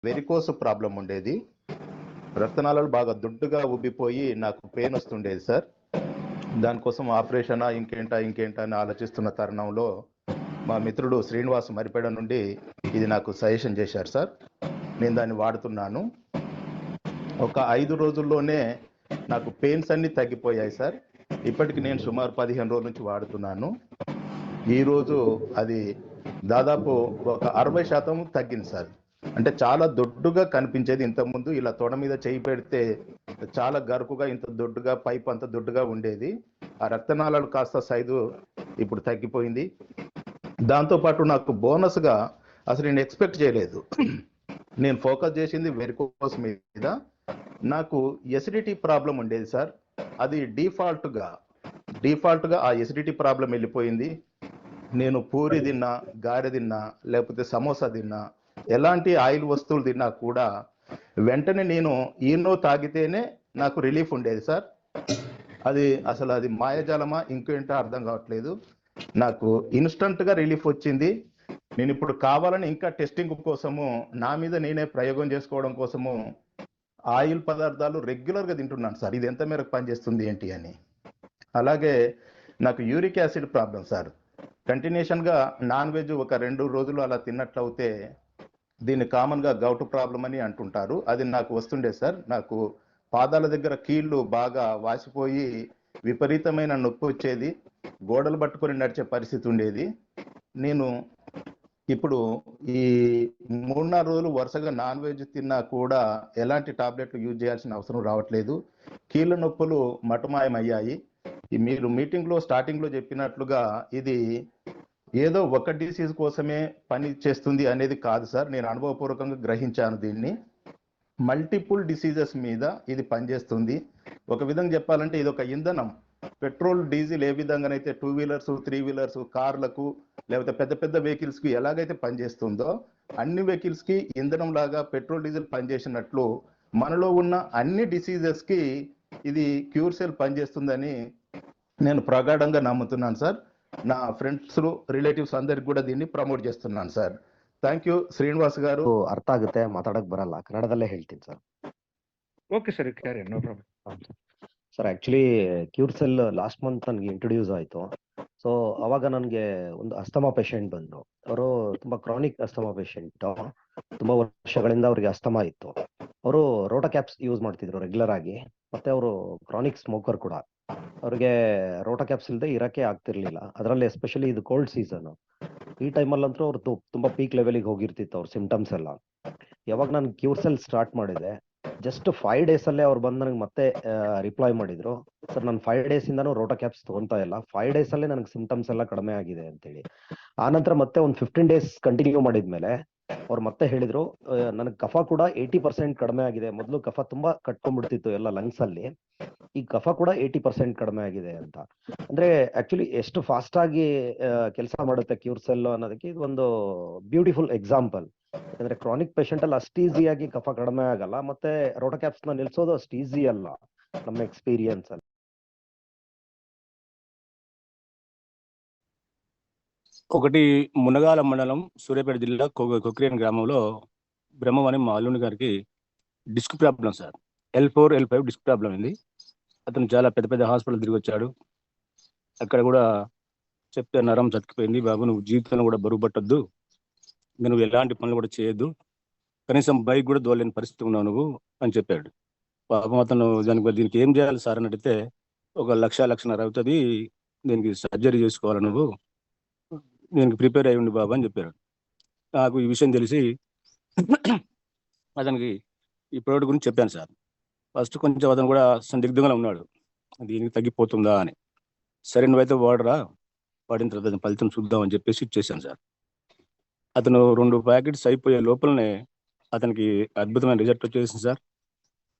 Varicose problem ఉండేది. రక్తనాళాలు బాగా దుడ్డుగా ఉబ్బిపోయి నాకు పెయిన్ వస్తుండేది సార్. దానికోసం ఆపరేషనా ఇంకేంటా అని ఆలోచిస్తున్న తరుణంలో మా మిత్రుడు శ్రీనివాస్ మరిపేడ నుండి ఇది నాకు సజెషన్ చేశారు సార్. నేను దాన్ని వాడుతున్నాను. ఒక 5 రోజుల్లోనే నాకు పెయిన్స్ అన్నీ తగ్గిపోయాయి సార్. ఇప్పటికి నేను సుమారు 15 రోజుల నుంచి వాడుతున్నాను. ఈరోజు అది దాదాపు ఒక 60% తగ్గింది సార్. అంటే చాలా దొడ్డుగా కనిపించేది ఇంతకుముందు. ఇలా తొడ మీద చేయి పెడితే చాలా గరుకుగా ఇంత దొడ్డుగా పైప్ అంత దొడ్డుగా ఉండేది. ఆ రక్తనాళాలు కాస్త సైజు ఇప్పుడు తగ్గిపోయింది. దాంతోపాటు నాకు బోనస్గా అసలు నేను ఎక్స్పెక్ట్ చేయలేదు. నేను ఫోకస్ చేసింది వెరికోస్ మీద. నాకు ఎసిడిటీ ప్రాబ్లం ఉండేది సార్. అది డిఫాల్ట్గా ఆ ఎసిడిటీ ప్రాబ్లం వెళ్ళిపోయింది. నేను పూరి తిన్నా, గారె తిన్నా, లేకపోతే సమోసా తిన్నా, ఎలాంటి ఆయిల్ వస్తువులు తిన్నా కూడా వెంటనే నేను ఈనో తాగితేనే నాకు రిలీఫ్ ఉండేది సార్. అది మాయాజాలమా ఇంకేంటో అర్థం కావట్లేదు. నాకు ఇన్స్టంట్గా రిలీఫ్ వచ్చింది. నేను ఇప్పుడు కావాలని ఇంకా టెస్టింగ్ కోసము నా మీద నేనే ప్రయోగం చేసుకోవడం కోసము ఆయిల్ పదార్థాలు రెగ్యులర్గా తింటున్నాను సార్. ఇది ఎంత మేరకు పనిచేస్తుంది ఏంటి అని. అలాగే నాకు యూరిక్ యాసిడ్ ప్రాబ్లం సార్. కంటిన్యూషన్గా నాన్ వెజ్ ఒక 2 రోజులు అలా తిన్నట్లయితే దీన్ని కామన్గా గౌటు ప్రాబ్లం అని అంటుంటారు. అది నాకు వస్తుండే సార్. నాకు పాదాల దగ్గర కీళ్ళు బాగా వాసిపోయి విపరీతమైన నొప్పి వచ్చేది. గోడలు పట్టుకొని నడిచే పరిస్థితి ఉండేది. నేను ఇప్పుడు ఈ 3-4 రోజులు వరుసగా నాన్ వెజ్ తిన్నా కూడా ఎలాంటి టాబ్లెట్లు యూజ్ చేయాల్సిన అవసరం రావట్లేదు. కీళ్ళ నొప్పులు మటుమాయమయ్యాయి. మీరు మీటింగ్లో స్టార్టింగ్లో చెప్పినట్లుగా ఇది ఏదో ఒక డిసీజ్ కోసమే పని చేస్తుంది అనేది కాదు సార్. నేను అనుభవపూర్వకంగా గ్రహించాను దీన్ని. మల్టిపుల్ డిసీజెస్ మీద ఇది పనిచేస్తుంది. ఒక విధంగా చెప్పాలంటే ఇది ఒక ఇంధనం. పెట్రోల్, డీజిల్ ఏ విధంగానైతే 2 వీలర్స్, 3 వీలర్స్, కార్లకు లేకపోతే పెద్ద పెద్ద వెహికల్స్కి ఎలాగైతే పనిచేస్తుందో అన్ని వెహికల్స్కి ఇంధనం లాగా పెట్రోల్, డీజిల్ పనిచేసినట్లు మనలో ఉన్న అన్ని డిసీజెస్కి ఇది క్యూర్ సెల్ పనిచేస్తుందని నేను ప్రగాఢంగా నమ్ముతున్నాను సార్. నా ఫ్రెండ్స్, ರಿಲೇಟಿವ್ಸ್ అందరికి ಕೂಡ దీన్ని ಪ್ರಮೋಟ್ చేస్తున్నాను sir. Thank you Srinivas garu. ಅರ್ಥ ಆಗುತ್ತೆ, ಮಾತಾಡಕ್ ಬರಲ್ಲ, ಕನ್ನಡದಲ್ಲೇ ಹೇಳ್ತೀನಿ sir. Okay sir, carry no problem. Sir actually cure cell last month ನನಗೆ ಇಂಟ್ರೊಡ್ಯೂಸ್ ಆಯಿತು. ಸೊ ಅವಾಗ ನನಗೆ ಒಂದು ಅಸ್ತಮಾ ಪೇಷಂಟ್ ಬಂದರು. ಅವರು ತುಂಬಾ ಕ್ರಾನಿಕ್ ಅಸ್ತಮಾ ಪೇಷಂಟ್, ತುಂಬಾ ವರ್ಷಗಳಿಂದ ಅವ್ರಿಗೆ ಅಸ್ತಮಾ ಇತ್ತು. ಅವರು ರೋಟಾ ಕ್ಯಾಪ್ಸ್ ಯೂಸ್ ಮಾಡ್ತಿದ್ರು ರೆಗ್ಯುಲರ್ ಆಗಿ. ಮತ್ತೆ ಅವರು ಕ್ರಾನಿಕ್ ಸ್ಮೋಕರ್ ಕೂಡ. ಅವ್ರಿಗೆ ರೋಟಾ ಕ್ಯಾಪ್ಸ್ ಇಲ್ಲದೆ ಇರಕ್ಕೆ ಆಗ್ತಿರ್ಲಿಲ್ಲ. ಅದರಲ್ಲಿ ಎಸ್ಪೆಷಲಿ ಇದು ಕೋಲ್ಡ್ ಸೀಸನ್. ಈ ಟೈಮಲ್ಲಂತೂ ಅವ್ರು ತುಂಬಾ ಪೀಕ್ ಲೆವೆಲಿಗೆ ಹೋಗಿರ್ತಿತ್ತು ಅವ್ರ ಸಿಂಪ್ಟಮ್ಸ್ ಎಲ್ಲ. ಯಾವಾಗ ನಾನು ಕ್ಯೂರ್ ಸೆಲ್ ಸ್ಟಾರ್ಟ್ ಮಾಡಿದೆ, ಜಸ್ಟ್ 5 days ಅಲ್ಲೇ ಅವ್ರು ಬಂದು ನನಗೆ ಮತ್ತೆ ರಿಪ್ಲೈ ಮಾಡಿದ್ರು, ಸರ್ ನಾನು 5 days ಇಂದಾನು ರೋಟಾ ಕ್ಯಾಪ್ಸ್ ತಗೊಂತಾ ಇಲ್ಲ, 5 days ಅಲ್ಲೇ ನನಗೆ ಸಿಂಪ್ಟಮ್ಸ್ ಎಲ್ಲ ಕಡಿಮೆ ಆಗಿದೆ ಅಂತೇಳಿ. ಆ ನಂತರ ಮತ್ತೆ ಒಂದು 15 days ಕಂಟಿನ್ಯೂ ಮಾಡಿದ್ಮೇಲೆ ಅವ್ರು ಮತ್ತೆ ಹೇಳಿದ್ರು, ನನಗೆ ಕಫ ಕೂಡ 80% ಕಡಿಮೆ ಆಗಿದೆ. ಮೊದಲು ಕಫ ತುಂಬಾ ಕಟ್ಕೊಂಡ್ಬಿಡ್ತಿತ್ತು ಎಲ್ಲ ಲಂಗ್ಸ್ ಅಲ್ಲಿ, ಈ ಕಫ ಕೂಡ 80% ಕಡಿಮೆ ಆಗಿದೆ ಅಂತ. ಅಂದ್ರೆ ಆಕ್ಚುಲಿ ಎಷ್ಟು ಫಾಸ್ಟ್ ಆಗಿ ಕೆಲಸ ಮಾಡುತ್ತೆ ಕ್ಯೂರ್ ಸೆಲ್ ಅನ್ನೋದಕ್ಕೆ ಇದು ಒಂದು ಬ್ಯೂಟಿಫುಲ್ ಎಕ್ಸಾಂಪಲ್. ಯಾಕಂದ್ರೆ ಕ್ರಾನಿಕ್ ಪೇಷಂಟ್ ಅಲ್ಲಿ ಅಷ್ಟು ಈಸಿಯಾಗಿ ಕಫ ಕಡಿಮೆ ಆಗಲ್ಲ, ಮತ್ತೆ ರೋಟಾ ಕ್ಯಾಪ್ಸ್ ನ ನಿಲ್ಸೋದು ಅಷ್ಟು ಈಸಿ ಅಲ್ಲ ನಮ್ಮ ಎಕ್ಸ್ಪೀರಿಯನ್ಸ್ ಅಲ್ಲಿ. ఒకటి మునగాల మండలం సూర్యాపేట జిల్లా కొక్రియన్ గ్రామంలో బ్రహ్మం అనే మా అల్లుని గారికి disc problem sir. L4, L5 disc problem ఉంది. అతను చాలా పెద్ద పెద్ద హాస్పిటల్ తిరిగి వచ్చాడు. అక్కడ కూడా చెప్తే నరం చతికిపోయింది, బాబు నువ్వు జీవితంలో కూడా బరువు పట్టొద్దు, నువ్వు ఎలాంటి పనులు కూడా చేయొద్దు, కనీసం బైక్ కూడా దోలేని పరిస్థితి ఉన్నావు నువ్వు అని చెప్పాడు. పాపం అతను దీనికి ఏం చేయాలి సార్ అని అడిగితే, 1,00,000-1,50,000 అవుతుంది, దీనికి సర్జరీ చేసుకోవాలి, నువ్వు దీనికి ప్రిపేర్ అయ్యి ఉండి బాబు అని చెప్పారు. నాకు ఈ విషయం తెలిసి అతనికి ఈ ప్రోడక్ట్ గురించి చెప్పాను సార్. ఫస్ట్ కొంచెం అతను కూడా సందిగ్ధంగా ఉన్నాడు, దీనికి తగ్గిపోతుందా అని. సరే నువ్వైతే వాడరా, వాడిన తర్వాత ఫలితం చూద్దాం అని చెప్పేసి ఇచ్చేసాను సార్. అతను 2 ప్యాకెట్స్ అయిపోయే లోపలనే అతనికి అద్భుతమైన రిజల్ట్ వచ్చేసింది సార్.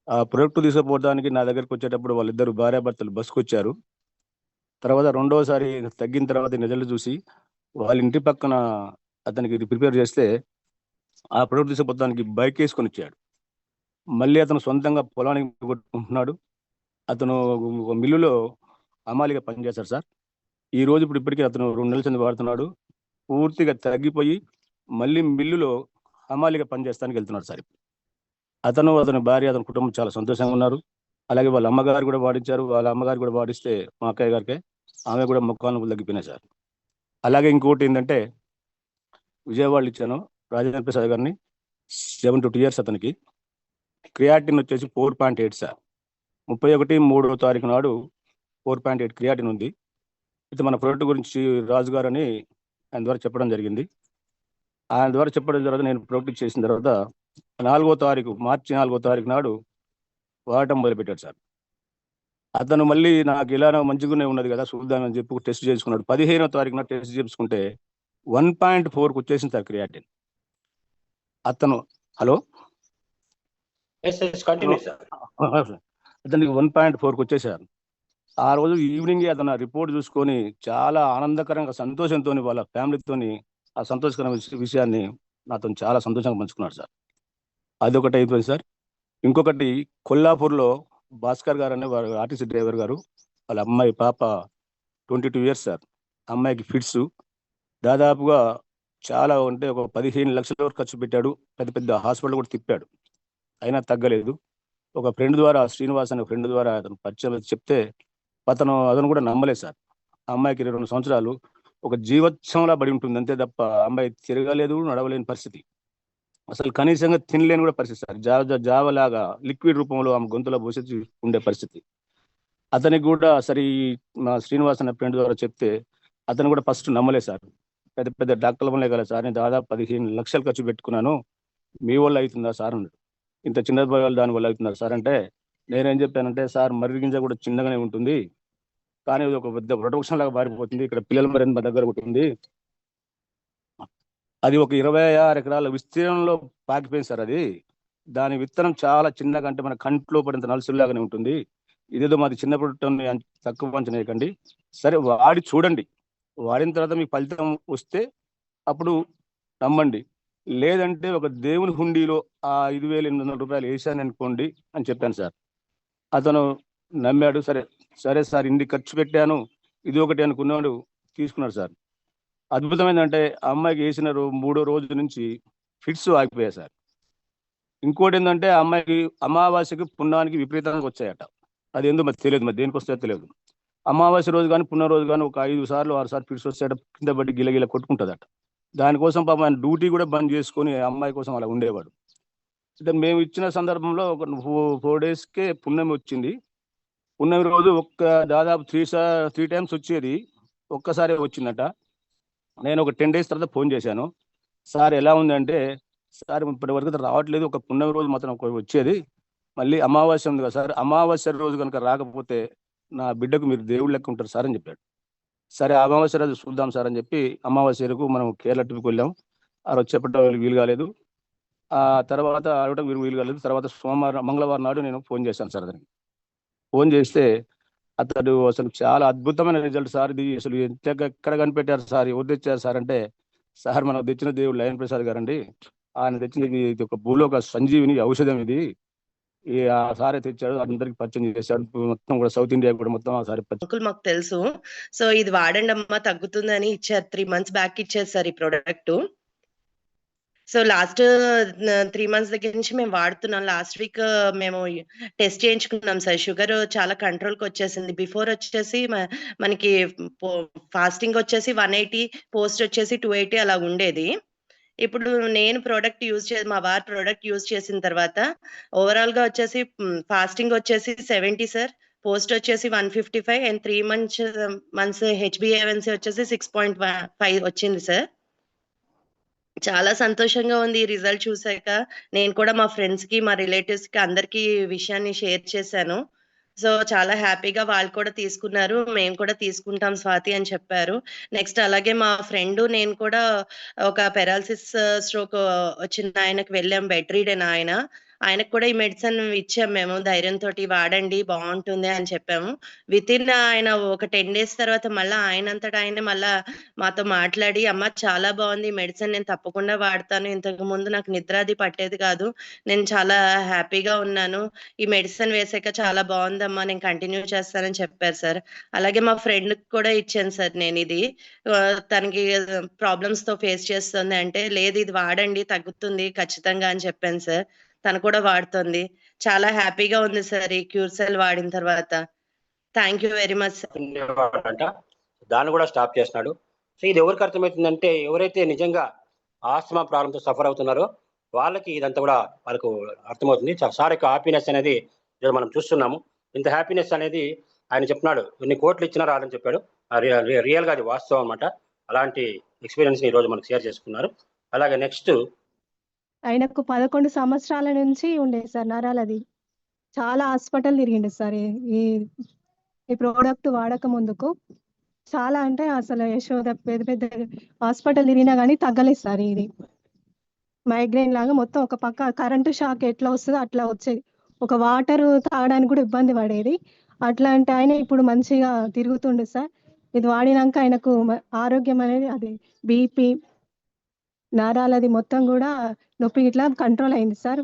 ఆ ప్రొడక్ట్ తీసుకుపోవడానికి నా దగ్గరికి వచ్చేటప్పుడు వాళ్ళిద్దరు భార్యాభర్తలు బస్సుకు వచ్చారు. తర్వాత రెండోసారి తగ్గిన తర్వాత రిజల్ట్ చూసి వాళ్ళ ఇంటి పక్కన అతనికి ప్రిపేర్ చేస్తే ఆ ప్రొడక్ట్ తీసుకుపోవడానికి బైక్ వేసుకొని వచ్చాడు. మళ్ళీ అతను సొంతంగా పొలానికి కొట్టుకుంటున్నాడు. అతను మిల్లులో అమాలిగా పనిచేశాడు సార్. ఈ రోజు ఇప్పటికీ అతను 2 నెలల నుంచి వాడుతున్నాడు. పూర్తిగా తగ్గిపోయి మళ్ళీ మిల్లులో హమాలిగా పనిచేస్తానికి వెళ్తున్నాడు సార్. అతను, అతని భార్య, అతని కుటుంబం చాలా సంతోషంగా ఉన్నారు. అలాగే వాళ్ళ అమ్మగారు కూడా వాడించారు. వాళ్ళ అమ్మగారు కూడా వాడిస్తే మా అక్కయ్య గారికి ఆమె కూడా మొక్కలు నొప్పులు తగ్గిపోయినాయి సార్. అలాగే ఇంకోటి ఏంటంటే విజయవాడలో ఇచ్చాను రాజేంద్ర ప్రసాద్ గారిని, 72 years అతనికి. క్రియాటిన్ వచ్చేసి 4.8 సార్. 31/3 నాడు 4.8 క్రియాటిన్ ఉంది. అయితే మన ప్రోడక్ట్ గురించి రాజు గారు అని ఆయన ద్వారా చెప్పడం జరిగింది. ఆయన ద్వారా చెప్పడం తర్వాత నేను ప్రోడక్ట్ చేసిన తర్వాత మార్చి 4వ తారీఖు నాడు వాడటం మొదలుపెట్టాడు సార్. అతను మళ్ళీ నాకు ఇలానో మంచిగానే ఉన్నది కదా చూద్దామని చెప్పి టెస్ట్ చేసుకున్నాడు. 15వ తారీఖున టెస్ట్ చేసుకుంటే 1.4కు వచ్చేసింది సార్ క్రియాటిన్. అతను హలో అతనికి 1.4కు వచ్చేసారు. ఆ రోజు ఈవినింగ్ అతను రిపోర్ట్ చూసుకొని చాలా ఆనందకరంగా సంతోషంతో వాళ్ళ ఫ్యామిలీతోని ఆ సంతోషకరమైన విషయాన్ని నాతో చాలా సంతోషంగా పంచుకున్నాడు సార్. అదొకటి అయిపోయింది సార్. ఇంకొకటి కొల్లాపూర్లో భాస్కర్ గారు అనే వారు ఆర్టీసీ డ్రైవర్ గారు, వాళ్ళ అమ్మాయి పాప 22 years సార్. అమ్మాయికి ఫిట్స్ దాదాపుగా చాలా అంటే ఒక 15 లక్షల వరకు ఖర్చు పెట్టాడు. పెద్ద పెద్ద హాస్పిటల్ కూడా తిప్పాడు, అయినా తగ్గలేదు. ఒక ఫ్రెండ్ ద్వారా, శ్రీనివాస్ అనే ఫ్రెండ్ ద్వారా అతను పరిచయం చెప్తే అతను కూడా నమ్మలేదు సార్. ఆ అమ్మాయికి 22 సంవత్సరాలు ఒక జీవోత్సవంలా బడి ఉంటుంది అంతే తప్ప అమ్మాయి తిరగలేదు, నడవలేని పరిస్థితి, అసలు కనీసంగా తినలేని కూడా పరిస్థితి సార్. జావలాగా లిక్విడ్ రూపంలో ఆమె గొంతులో పోసి ఉండే పరిస్థితి. అతనికి కూడా సరే మా శ్రీనివాస్ అనే ఫ్రెండ్ ద్వారా చెప్తే అతను కూడా ఫస్ట్ నమ్మలేదు సార్. పెద్ద పెద్ద డాక్టర్ల వల్లే కదా సార్, నేను దాదాపు 15 లక్షలు ఖర్చు పెట్టుకున్నాను, మీ వల్ల అవుతుందా సార్ అన్నాడు. ఇంత చిన్న దాని వల్ల అవుతుందా సార్ అంటే నేనేం చెప్పానంటే, సార్ మర్రి గింజ కూడా చిన్నగానే ఉంటుంది కానీ ఇది ఒక పెద్ద ప్రొటెక్షన్ లాగా మారిపోతుంది. ఇక్కడ పిల్లల మరింత మా దగ్గర ఒకటి ఉంది, అది ఒక 26 ఎకరాల విస్తీర్ణంలో పాకిపోయింది సార్. అది దాని విత్తనం చాలా చిన్నగా, అంటే మన కంట్లో పడినంత నలుసులాగానే ఉంటుంది. ఇదేదో మాది చిన్న ప్రొడక్ట్ తక్కువ అంచనేయకండి, సరే వాడి చూడండి, వాడిన తర్వాత మీకు ఫలితం వస్తే అప్పుడు నమ్మండి, లేదంటే ఒక దేవుని హుండీలో ఆ 5,800 రూపాయలు వేసాను అనుకోండి అని చెప్పాను సార్. అతను నమ్మాడు. సరే సార్ ఇన్ని ఖర్చు పెట్టాను ఇది ఒకటి అనుకున్నాడు, తీసుకున్నాడు సార్. అద్భుతమైందంటే ఆ అమ్మాయికి వేసిన 3వ రోజు నుంచి ఫిట్స్ ఆగిపోయాయి సార్. ఇంకోటి ఏంటంటే ఆ అమ్మాయికి అమావాస్యకి పుణ్యానికి విపరీతంగా వచ్చాయట. అది ఏందో మరి తెలియదు, మరి దేనికి వస్తాయో తెలియదు. అమావాస్య రోజు కానీ పుణ్య రోజు కానీ ఒక 5 సార్లు 6 సార్లు ఫిట్స్ వస్తాయట, కింద పడి గిలగిల కొట్టుకుంటుందట. దానికోసం పాపం ఆయన డ్యూటీ కూడా బంద్ చేసుకొని అమ్మాయి కోసం అలా ఉండేవాడు. అయితే మేము ఇచ్చిన సందర్భంలో ఒక 4 daysకే పుణ్యం వచ్చింది. పుణ్యం రోజు దాదాపు 3 times వచ్చేది, ఒక్కసారి వచ్చిందట. నేను ఒక 10 days తర్వాత ఫోన్ చేశాను, సార్ ఎలా ఉందంటే, సార్ ఇప్పటి వరకు రావట్లేదు, ఒక పుణ్యం రోజు మాత్రం వచ్చేది, మళ్ళీ అమావాస్య ఉంది కదా సార్, అమావాస్య రోజు కనుక రాకపోతే నా బిడ్డకు మీరు దేవుడు లెక్క ఉంటారు సార్ అని చెప్పాడు. సరే అమావాస్య రోజు చూద్దాం సార్ అని చెప్పి అమావాస్యకు మనం కేరళ ట్రిప్కి వెళ్ళాం. ఆ రోజు చెప్పడం వీలు కాలేదు, ఆ తర్వాత అడగడం వీలు కాలేదు. తర్వాత మంగళవారం నాడు నేను ఫోన్ చేశాను సార్. అతనికి ఫోన్ చేస్తే అతడు అసలు చాలా అద్భుతమైన రిజల్ట్ సార్, ఇది అసలు ఎక్కడ కనిపెట్టారు సార్, ఎవరు తెచ్చారు సార్ అంటే, సార్ మనం తెచ్చిన దేవుడు లయన్ ప్రసాద్ గారండి, ఆయన తెచ్చిన ఇది ఒక భూలోక సంజీవిని ఔషధం, ఇది ఆ సారే తెచ్చాడు, అందరికి పరిచయం చేశాడు, మొత్తం కూడా సౌత్ ఇండియా కూడా మొత్తం ఆ సారి అంకుల్ మాకు తెలుసు, సో ఇది వాడండి అమ్మా తగ్గుతుందని ఇచ్చారు. 3 months బ్యాక్ ఇచ్చారు సార్ ఈ ప్రోడక్ట్. సో లాస్ట్ 3 months దగ్గర నుంచి మేము వాడుతున్నాం. లాస్ట్ వీక్ మేము టెస్ట్ చేయించుకున్నాం సార్, షుగర్ చాలా కంట్రోల్కి వచ్చేసింది. బిఫోర్ వచ్చేసి మనకి ఫాస్టింగ్ వచ్చేసి 180, పోస్ట్ వచ్చేసి 280 అలా ఉండేది. ఇప్పుడు నేను మా వారు ప్రోడక్ట్ యూజ్ చేసిన తర్వాత ఓవరాల్ గా వచ్చేసి ఫాస్టింగ్ వచ్చేసి 70 సార్, పోస్ట్ వచ్చేసి 155 అండ్ 3 months HbA1c వచ్చేసి 6.5 వచ్చింది సార్. చాలా సంతోషంగా ఉంది ఈ రిజల్ట్ చూసాక. నేను కూడా మా ఫ్రెండ్స్ కి, మా రిలేటివ్స్ కి అందరికి విషయాన్ని షేర్ చేశాను. సో చాలా హ్యాపీగా వాళ్ళు కూడా తీసుకున్నారు, మేము కూడా తీసుకుంటాం స్వాతి అని చెప్పారు. నెక్స్ట్ అలాగే మా ఫ్రెండ్ నేను కూడా ఒక పెరాలసిస్ స్ట్రోక్ వచ్చిన ఆయనకు వెళ్ళాం, బెడ్ రీడెన్ ఆయన. ఆయనకు కూడా ఈ మెడిసిన్ ఇచ్చాము మేము ధైర్యంతోటి, వాడండి బాగుంటుంది అని చెప్పాము. వితిన్ ఆయన ఒక 10 డేస్ తర్వాత మళ్ళా ఆయనంతటా ఆయనే మళ్ళా మాతో మాట్లాడి, "అమ్మ చాలా బాగుంది ఈ మెడిసిన్, నేను తప్పకుండా వాడతాను. ఇంతకుముందు నాకు నిద్ర అది పట్టేది కాదు. నేను చాలా హ్యాపీగా ఉన్నాను. ఈ మెడిసిన్ వేసాక చాలా బాగుందమ్మా, నేను కంటిన్యూ చేస్తానని" చెప్పారు సార్. అలాగే మా ఫ్రెండ్‌కి కూడా ఇచ్చాను సార్ నేనిది. తనకి ప్రాబ్లమ్స్‌తో ఫేస్ చేస్తుంది అంటే, "లేదు ఇది వాడండి తగ్గుతుంది ఖచ్చితంగా" అని చెప్పాను సార్. తను కూడా వాడుతోంది. చాలా హ్యాపీగా ఉంది సార్ ఈ క్యూర్సెల్ వాడిన తర్వాత. Thank you very much sir. అంట దాన్ని కూడా స్టాప్ చేస్తున్నాడు. సో ఇది ఎవరికి అర్థమవుతుందంటే, ఎవరైతే నిజంగా ఆస్తమా ప్రాబ్లంతో సఫర్ అవుతున్నారో వాళ్ళకి ఇదంతా కూడా వాళ్ళకు అర్థమవుతుంది. సార్ యొక్క హ్యాపీనెస్ అనేది ఈరోజు మనం చూస్తున్నాము. ఇంత హ్యాపీనెస్ అనేది ఆయన చెప్తున్నాడు, ఎన్ని కోట్లు ఇచ్చినా రాదని చెప్పాడు. రియల్గా అది వాస్తవం అనమాట. అలాంటి ఎక్స్పీరియన్స్ ఈ రోజు మనకు షేర్ చేసుకున్నారు. అలాగే నెక్స్ట్ ఆయనకు 11 సంవత్సరాల నుంచి ఉండేది సార్ నరాలది. చాలా హాస్పిటల్ తిరిగిండు సార్ ఈ ఈ ప్రోడక్ట్ వాడక ముందుకు. చాలా అంటే అసలు యశోద పెద్ద పెద్ద హాస్పిటల్ తిరిగినా కానీ తగ్గలేదు సార్ ఇది. మైగ్రేన్ లాగా మొత్తం ఒక పక్క కరెంటు షాక్ ఎట్లా వస్తుందో అట్లా వచ్చేది. ఒక వాటర్ తాగడానికి కూడా ఇబ్బంది పడేది. అట్లాంటి ఆయన ఇప్పుడు మంచిగా తిరుగుతుండు సార్. ఇది వాడినాక ఆయనకు ఆరోగ్యం అనేది అది బీపీ నరాలది మొత్తం కూడా నొప్పి ఇట్లా కంట్రోల్ అయింది సార్.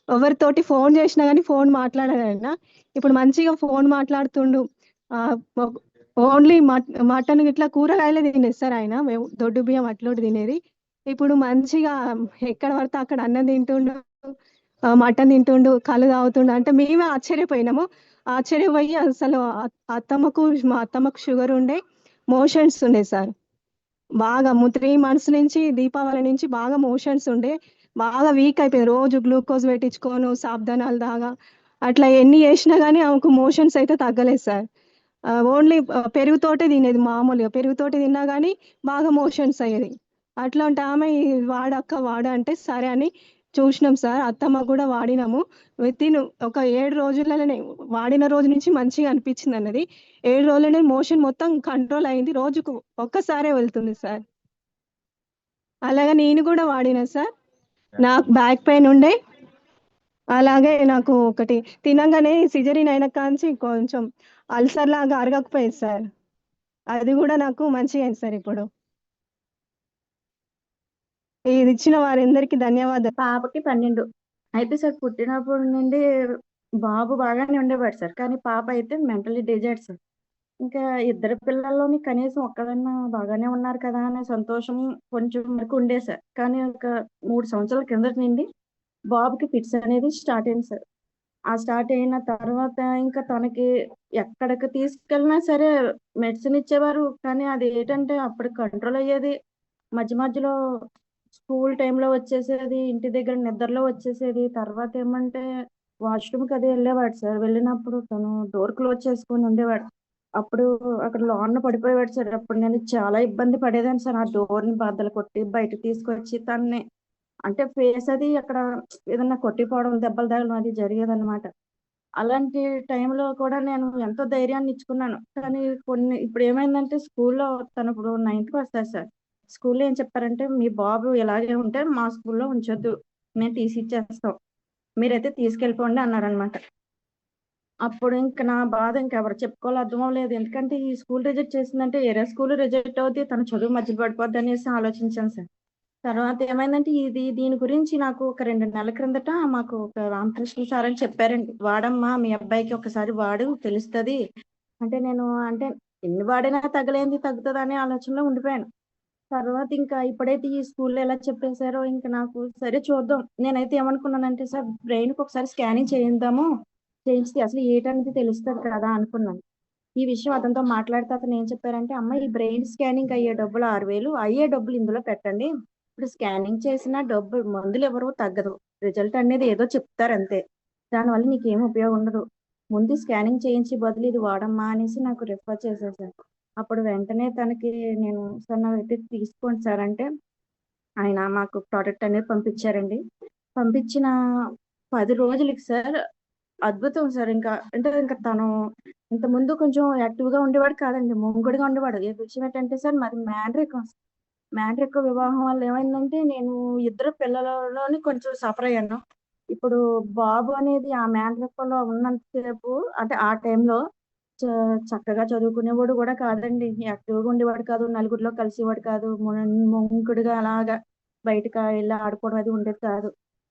ఎవరితోటి ఫోన్ చేసినా కానీ ఫోన్ మాట్లాడాడు ఆయన. ఇప్పుడు మంచిగా ఫోన్ మాట్లాడుతుండు. ఓన్లీ మటన్ ఇట్లా కూరగాయలే తినేది సార్ ఆయన. దొడ్డు బియ్యం అట్లోటి తినేది. ఇప్పుడు మంచిగా ఎక్కడ పడితే అక్కడ అన్నం తింటుండు, మటన్ తింటుండు, కళ్ళు తాగుతుండు. అంటే మేమే ఆశ్చర్యపోయినాము. ఆశ్చర్యపోయి అసలు మా అత్తమ్మకు షుగర్ ఉండే, మోషన్స్ ఉండే సార్. బాగా 3 months నుంచి దీపావళి నుంచి బాగా మోషన్స్ ఉండే, బాగా వీక్ అయిపోయింది. రోజు గ్లూకోజ్ పెట్టించుకోను, సాబ్దానాలు దాగా అట్లా ఎన్ని చేసినా కానీ ఆమెకు మోషన్స్ అయితే తగ్గలేదు సార్. ఓన్లీ పెరుగుతోటే తినేది, మామూలుగా పెరుగుతోటి తిన్నా కానీ బాగా మోషన్స్ అయ్యేది. అట్లాంటి ఆమె వాడ అంటే సరే అని చూసినాం సార్. అత్తమ్మ కూడా వాడినాము. వితిన్ ఒక 7 రోజులలోనే, వాడిన రోజు నుంచి మంచిగా అనిపించింది అన్నది. 7 రోజులనే మోషన్ మొత్తం కంట్రోల్ అయింది. రోజుకు ఒక్కసారే వెళ్తుంది సార్. అలాగే నేను కూడా వాడినా సార్. నాకు బ్యాక్ పెయిన్ ఉండే, అలాగే నాకు ఒకటి తినంగానే సిజరీన్ అయిన కాంచి కొంచెం అల్సర్ లాగా అరగకపోయేది సార్. అది కూడా నాకు మంచిగా అయింది సార్ ఇప్పుడు. ఇది ఇచ్చిన వారందరికీ ధన్యవాదాలు. పాపకి 12. అయితే సార్ పుట్టినప్పటి నుండి బాబు బాగానే ఉండేవాడు సార్. కానీ పాప అయితే మెంటల్లీ డిజైర్డ్ సార్. ఇంకా ఇద్దరు పిల్లల్లోని కనీసం ఒక్కడన్నా బాగానే ఉన్నారు కదా అనే సంతోషం కొంచెం వరకు ఉండేది సార్. కానీ ఒక 3 సంవత్సరాల కిందట నుండి బాబుకి ఫిట్స్ అనేది స్టార్ట్ అయింది సార్. ఆ స్టార్ట్ అయిన తర్వాత ఇంకా తనకి ఎక్కడికి తీసుకెళ్ళినా సరే మెడిసిన్ ఇచ్చేవారు. కానీ అది ఏంటంటే అప్పుడు కంట్రోల్ అయ్యేది. మధ్య మధ్యలో స్కూల్ టైంలో వచ్చేసేది, ఇంటి దగ్గర నిద్రలో వచ్చేసేది. తర్వాత ఏమంటే వాష్రూమ్కి అది వెళ్ళేవాడు సార్. వెళ్ళినప్పుడు తను డోర్ క్లోజ్ చేసుకొని ఉండేవాడు. అప్పుడు అక్కడ లోన పడిపోయేవాడు సార్. అప్పుడు నేను చాలా ఇబ్బంది పడేదాన్ని సార్. ఆ డోర్ని బద్దలు కొట్టి బయటకు తీసుకొచ్చి తన్ని, అంటే ఫేస్ అది అక్కడ ఏదన్నా కొట్టిపోవడం, దెబ్బలు తగలడం అది జరిగేదన్నమాట. అలాంటి టైంలో కూడా నేను ఎంతో ధైర్యాన్ని ఇచ్చుకున్నాను. కానీ ఇప్పుడు ఏమైందంటే స్కూల్లో తను ఇప్పుడు 9th వస్తాడు సార్. స్కూల్లో ఏం చెప్పారంటే, మీ బాబు ఇలాగే ఉంటే మా స్కూల్లో ఉంచొద్దు, మేము తీసి ఇచ్చేస్తాం, మీరైతే తీసుకెళ్ళిపోండి అన్నారనమాట. అప్పుడు ఇంకా నా బాధ ఇంకెవరు చెప్పుకోవాలో అర్థం అవ్వలేదు. ఎందుకంటే ఈ స్కూల్ రిజెక్ట్ చేసిందంటే వేరే స్కూల్ రిజెక్ట్ అవుద్ది, తన చదువు మధ్యలో పడిపోద్ది అనేసి ఆలోచించాను సార్. తర్వాత ఏమైందంటే దీని గురించి నాకు ఒక 2 నెలల క్రిందట మాకు ఒక రామకృష్ణ సార్ అని చెప్పారండి. వాడమ్మా, మీ అబ్బాయికి ఒకసారి వాడు తెలుస్తుంది అంటే, నేను అంటే ఎన్ని వాడినా తగ్గలేంది తగ్గుతుంది అనే ఆలోచనలో ఉండిపోయాను. తర్వాత ఇంకా ఇప్పుడైతే ఈ స్కూల్లో ఎలా చెప్పేశారో ఇంకా నాకు సరే చూద్దాం. నేనైతే ఏమనుకున్నానంటే సార్, బ్రెయిన్కి ఒకసారి స్కానింగ్ చేయిద్దాము, చేయించితే అసలు ఏంటనేది తెలుస్తుంది కదా అనుకున్నాను. ఈ విషయం అతనితో మాట్లాడితే అతను ఏం చెప్పారంటే, అమ్మ ఈ బ్రెయిన్ స్కానింగ్ అయ్యే డబ్బులు 6,000, అయ్యే డబ్బులు ఇందులో పెట్టండి. ఇప్పుడు స్కానింగ్ చేసిన డబ్బు మందులు ఎవరు తగ్గదు, రిజల్ట్ అనేది ఏదో చెప్తారు అంతే, దానివల్ల నీకేం ఉపయోగం ఉండదు. ముందు స్కానింగ్ చేయించి బదులు ఇది వాడమ్మా అనేసి నాకు రిఫర్ చేశారు సార్. అప్పుడు వెంటనే తనకి నేను సార్ నాకైతే తీసుకోండి సార్ అంటే ఆయన మాకు ప్రోడక్ట్ అనేది పంపించారండి. పంపించిన 10 రోజులకి సార్ అద్భుతం సార్. ఇంకా అంటే ఇంకా తను ఇంతకుముందు కొంచెం యాక్టివ్గా ఉండేవాడు కాదండి, మొంగుడిగా ఉండేవాడు. ఏ విషయం ఏంటంటే సార్, మాది మ్యాడ్రిక్ వివాహం వల్ల ఏమైందంటే నేను 2 పిల్లలలోని కొంచెం సఫర్ అయ్యాను. ఇప్పుడు బాబు అనేది ఆ మేనరికంలో ఉన్నంతసేపు అంటే ఆ టైంలో చక్కగా చదువుకునేవాడు కూడా కాదండి. యాక్టివ్గా ఉండేవాడు కాదు, నలుగురిలో కలిసేవాడు కాదు, మొంకుడుగా అలాగా బయటకు వెళ్ళి ఆడుకోవడం అది ఉండేది కాదు.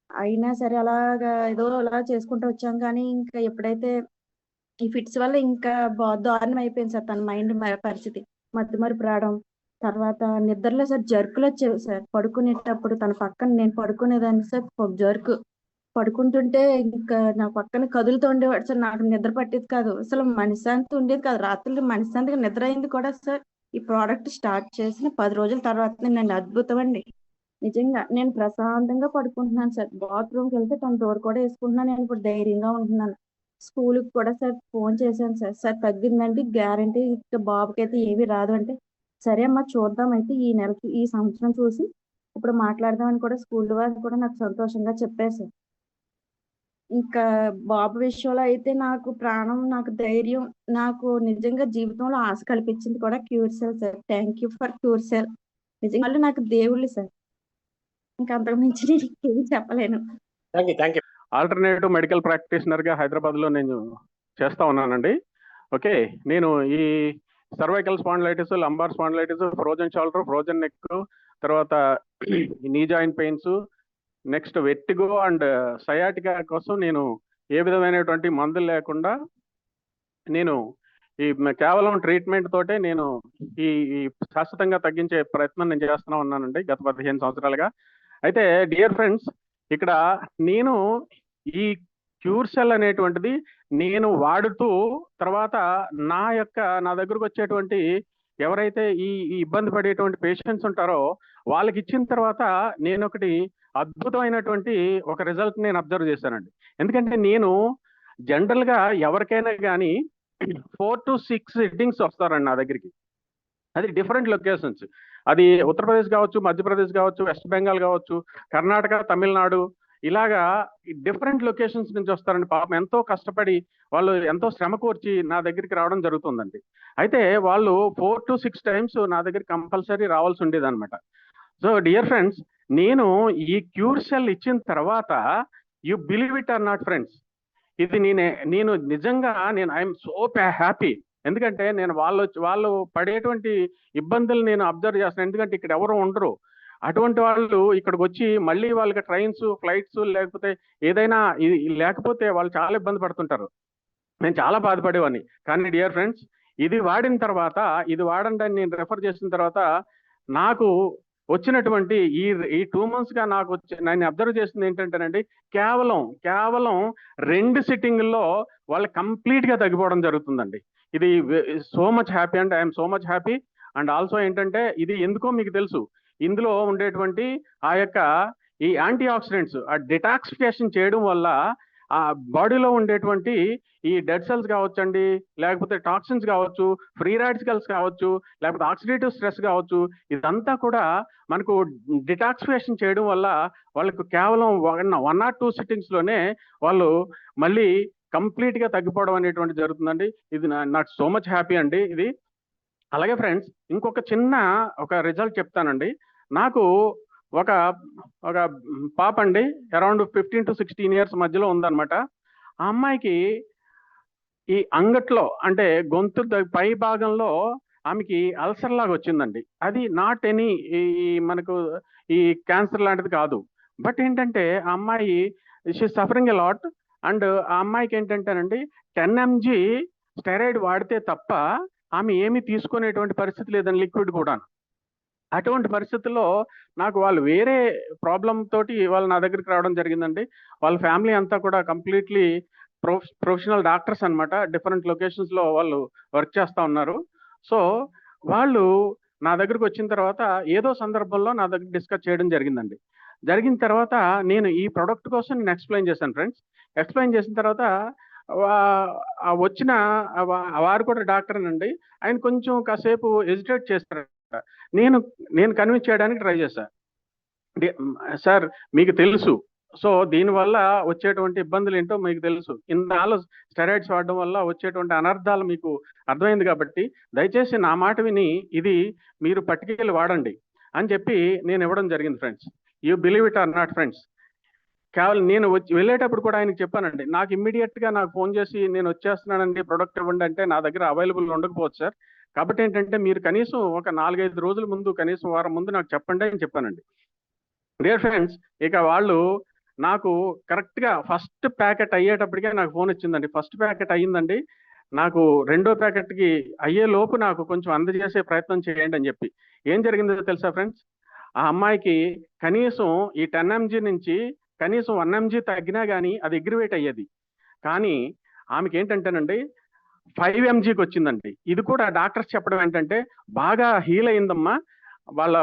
అయినా సరే అలాగా ఏదో అలా చేసుకుంటూ వచ్చాం. కానీ ఇంకా ఎప్పుడైతే ఈ ఫిట్స్ వల్ల ఇంకా దారుణం అయిపోయింది సార్ తన మైండ్ పరిస్థితి. మతిమరుపు రావడం, తర్వాత నిద్రలో సార్ జర్కులు వచ్చేవి సార్. పడుకునేటప్పుడు తన పక్కన నేను పడుకునేదాన్ని సార్, జర్కు పడుకుంటుంటే ఇంకా నా పక్కన కదులుతూ ఉండేవాడు సార్. నాకు నిద్ర పట్టేది కాదు, అసలు మనశ్శాంతి ఉండేది కాదు. రాత్రులు మనశ్శాంతిగా నిద్ర అయింది కూడా సార్ ఈ ప్రోడక్ట్ స్టార్ట్ చేసిన 10 రోజుల తర్వాత. నేను అద్భుతం అండి నిజంగా. నేను ప్రశాంతంగా పడుకుంటున్నాను సార్. బాత్రూమ్కి వెళ్తే తన డోర్ కూడా వేసుకుంటున్నాను. నేను ఇప్పుడు ధైర్యంగా ఉంటున్నాను. స్కూల్కి కూడా సార్ ఫోన్ చేశాను సార్, సార్ తగ్గిందండి గ్యారంటీ, ఇక బాబుకి అయితే ఏమీ రాదు అంటే, సరే అమ్మా చూద్దాం అయితే ఈ నెలకి ఈ సంవత్సరం చూసి ఇప్పుడు మాట్లాడదామని కూడా స్కూల్ వారు కూడా నాకు సంతోషంగా చెప్పారు సార్. ఇంకా బాబు విషయంలో అయితే నాకు ప్రాణం, నాకు ధైర్యం, నాకు నిజంగా జీవితంలో ఆశ కల్పించింది కూడా క్యూర్సెల్ సార్. Thank you for క్యూర్సెల్. నిజంగా వాళ్ళు నాకు దేవుళ్ళు సార్. ఇంకా అంతకు మించి నేను ఇంకేమీ చెప్పలేను. ఆల్టర్నేటివ్ మెడికల్ ప్రాక్టీషనర్ గా హైదరాబాద్ లో నేను చేస్తా ఉన్నానండి. ఓకే, నేను ఈ cervical spondylitis, lumbar spondylitis, frozen shoulder, frozen neck, తర్వాత knee joint pains, next vertigo and sciatica కోసం నేను ఏ విధమైనటువంటి మందులు లేకుండా నేను ఈ కేవలం ట్రీట్మెంట్ తోటే నేను ఈ శాశ్వతంగా తగ్గించే ప్రయత్నం నేను చేస్తూనే ఉన్నానండి గత 15 సంవత్సరాలుగా. అయితే డియర్ ఫ్రెండ్స్, ఇక్కడ నేను ఈ క్యూర్సెల్ అనేటువంటిది నేను వాడుతూ తర్వాత నా దగ్గరకు వచ్చేటువంటి ఎవరైతే ఈ ఇబ్బంది పడేటువంటి పేషెంట్స్ ఉంటారో వాళ్ళకి ఇచ్చిన తర్వాత నేను ఒకటి అద్భుతమైనటువంటి ఒక రిజల్ట్ నేను అబ్జర్వ్ చేశానండి. ఎందుకంటే నేను జనరల్ గా ఎవరికైనా కానీ 4 to 6 సిట్టింగ్స్ వస్తారండి నా దగ్గరికి. అది డిఫరెంట్ లొకేషన్స్. అది ఉత్తరప్రదేశ్ కావచ్చు, మధ్యప్రదేశ్ కావచ్చు, వెస్ట్ బెంగాల్ కావచ్చు, కర్ణాటక, తమిళనాడు, ఇలాగా డిఫరెంట్ లొకేషన్స్ నుంచి వస్తారండి. పాపం ఎంతో కష్టపడి వాళ్ళు ఎంతో శ్రమ కోర్చి నా దగ్గరికి రావడం జరుగుతుందండి. అయితే వాళ్ళు 4 to 6 టైమ్స్ నా దగ్గరికి కంపల్సరీ రావాల్సి ఉండేది అనమాట. సో డియర్ ఫ్రెండ్స్, నేను ఈ క్యూర్సెల్ ఇచ్చిన తర్వాత you believe it or not friends, ఇది నేను నిజంగా ఐఎమ్ సో హ్యాపీ. ఎందుకంటే నేను వాళ్ళు పడేటువంటి ఇబ్బందులు నేను అబ్జర్వ్ చేస్తాను. ఎందుకంటే ఇక్కడ ఎవరు ఉండరు. అటువంటి వాళ్ళు ఇక్కడికి వచ్చి మళ్ళీ వాళ్ళకి ట్రైన్స్, ఫ్లైట్స్ లేకపోతే ఏదైనా లేకపోతే వాళ్ళు చాలా ఇబ్బంది పడుతుంటారు. నేను చాలా బాధపడేవాడిని. కానీ డియర్ ఫ్రెండ్స్, ఇది వాడిన తర్వాత, ఇది వాడండి అని నేను రెఫర్ చేసిన తర్వాత నాకు వచ్చినటువంటి ఈ 2 months గా నేను అబ్జర్వ్ చేసింది ఏంటంటేనండి, కేవలం 2 సిట్టింగ్ల్లో వాళ్ళు కంప్లీట్ గా తగ్గిపోవడం జరుగుతుందండి. ఇది so much happy and I'm so much happy. And also ఏంటంటే ఇది ఎందుకో మీకు తెలుసు, ఇందులో ఉండేటువంటి ఆ యొక్క ఈ యాంటీ ఆక్సిడెంట్స్ ఆ డిటాక్సిఫికేషన్ చేయడం వల్ల ఆ బాడీలో ఉండేటువంటి ఈ డెడ్ సెల్స్ కావచ్చండి, లేకపోతే టాక్సిన్స్ కావచ్చు, ఫ్రీ రాడికల్స్ కావచ్చు, లేకపోతే ఆక్సిడేటివ్ స్ట్రెస్ కావచ్చు, ఇదంతా కూడా మనకు డిటాక్సిఫికేషన్ చేయడం వల్ల వాళ్ళకు కేవలం 1 or 2 సిట్టింగ్స్ లోనే వాళ్ళు మళ్ళీ కంప్లీట్ గా తగ్గిపోవడం అనేటువంటి జరుగుతుందండి. ఇది నాకు సో మచ్ హ్యాపీ అండి ఇది. అలాగే ఫ్రెండ్స్, ఇంకొక చిన్న రిజల్ట్ చెప్తానండి. నాకు ఒక పాప అండి, అరౌండ్ 15 to 16 years మధ్యలో ఉందన్నమాట. ఆ అమ్మాయికి ఈ అంగట్లో అంటే గొంతు పై భాగంలో ఆమెకి అల్సర్ లాగా వచ్చిందండి. అది నాట్ ఎనీ మనకు ఈ క్యాన్సర్ లాంటిది కాదు. బట్ ఏంటంటే ఆ అమ్మాయి she suffering a lot. And ఆ అమ్మాయికి ఏంటంటేనండి 10 mg స్టెరాయిడ్ వాడితే తప్ప ఆమె ఏమీ తీసుకునేటువంటి పరిస్థితి లేదని, లిక్విడ్ కూడా. అటువంటి పరిస్థితుల్లో నాకు వాళ్ళు వేరే ప్రాబ్లం తోటి వాళ్ళు నా దగ్గరికి రావడం జరిగిందండి. వాళ్ళ ఫ్యామిలీ అంతా కూడా కంప్లీట్లీ ప్రొఫెషనల్ డాక్టర్స్ అనమాట. డిఫరెంట్ లొకేషన్స్ లో వాళ్ళు వర్క్ చేస్తూ ఉన్నారు. సో వాళ్ళు నా దగ్గరకు వచ్చిన తర్వాత ఏదో సందర్భంలో నా దగ్గర డిస్కస్ చేయడం జరిగిందండి. జరిగిన తర్వాత నేను ఈ ప్రొడక్ట్ కోసం నేను ఎక్స్ప్లెయిన్ చేశాను ఫ్రెండ్స్. ఎక్స్ప్లెయిన్ చేసిన తర్వాత వచ్చిన వారు కూడా డాక్టర్ అండి. ఆయన కొంచెం కాసేపు హెజిటేట్ చేస్తారట. నేను కన్విన్స్ చేయడానికి ట్రై చేశాను. సార్ మీకు తెలుసు, సో దీనివల్ల వచ్చేటువంటి ఇబ్బందులు ఏంటో మీకు తెలుసు, ఇన్నాళ్ళు స్టెరాయిడ్స్ వాడడం వల్ల వచ్చేటువంటి అనర్థాలు మీకు అర్థమైంది కాబట్టి దయచేసి నా మాట విని ఇది మీరు పట్టుకెళ్ళి వాడండి అని చెప్పి నేను ఇవ్వడం జరిగింది friends. You believe it or not friends, కేవలం నేను వెళ్ళేటప్పుడు కూడా ఆయనకి చెప్పానండి, నాకు ఇమ్మీడియట్ గా నాకు ఫోన్ చేసి నేను వచ్చేస్తున్నానండి ప్రొడక్ట్ ఇవ్వండి అంటే నా దగ్గర అవైలబుల్ ఉండకపోవచ్చు సార్. కాబట్టి ఏంటంటే మీరు కనీసం ఒక 4-5 రోజుల ముందు, కనీసం వారం ముందు నాకు చెప్పండి అని చెప్పానండి. డియర్ ఫ్రెండ్స్, ఇక వాళ్ళు నాకు కరెక్ట్ గా ఫస్ట్ ప్యాకెట్ అయ్యేటప్పటికే నాకు ఫోన్ వచ్చిందండి. ఫస్ట్ ప్యాకెట్ అయ్యిందండి, నాకు రెండో ప్యాకెట్ కి అయ్యే లోపు నాకు కొంచెం అందజేసే ప్రయత్నం చేయండి అని చెప్పి. ఏం జరిగిందో తెలుసా ఫ్రెండ్స్, ఆ అమ్మాయికి కనీసం ఈ 10 mg నుంచి కనీసం 1 mg తగ్గినా కానీ అది అగ్రివేట్ అయ్యేది. కానీ ఆమెకి ఏంటంటేనండి 5 mgకి వచ్చిందండి. ఇది కూడా డాక్టర్స్ చెప్పడం ఏంటంటే బాగా హీల్ అయిందమ్మా, వాళ్ళ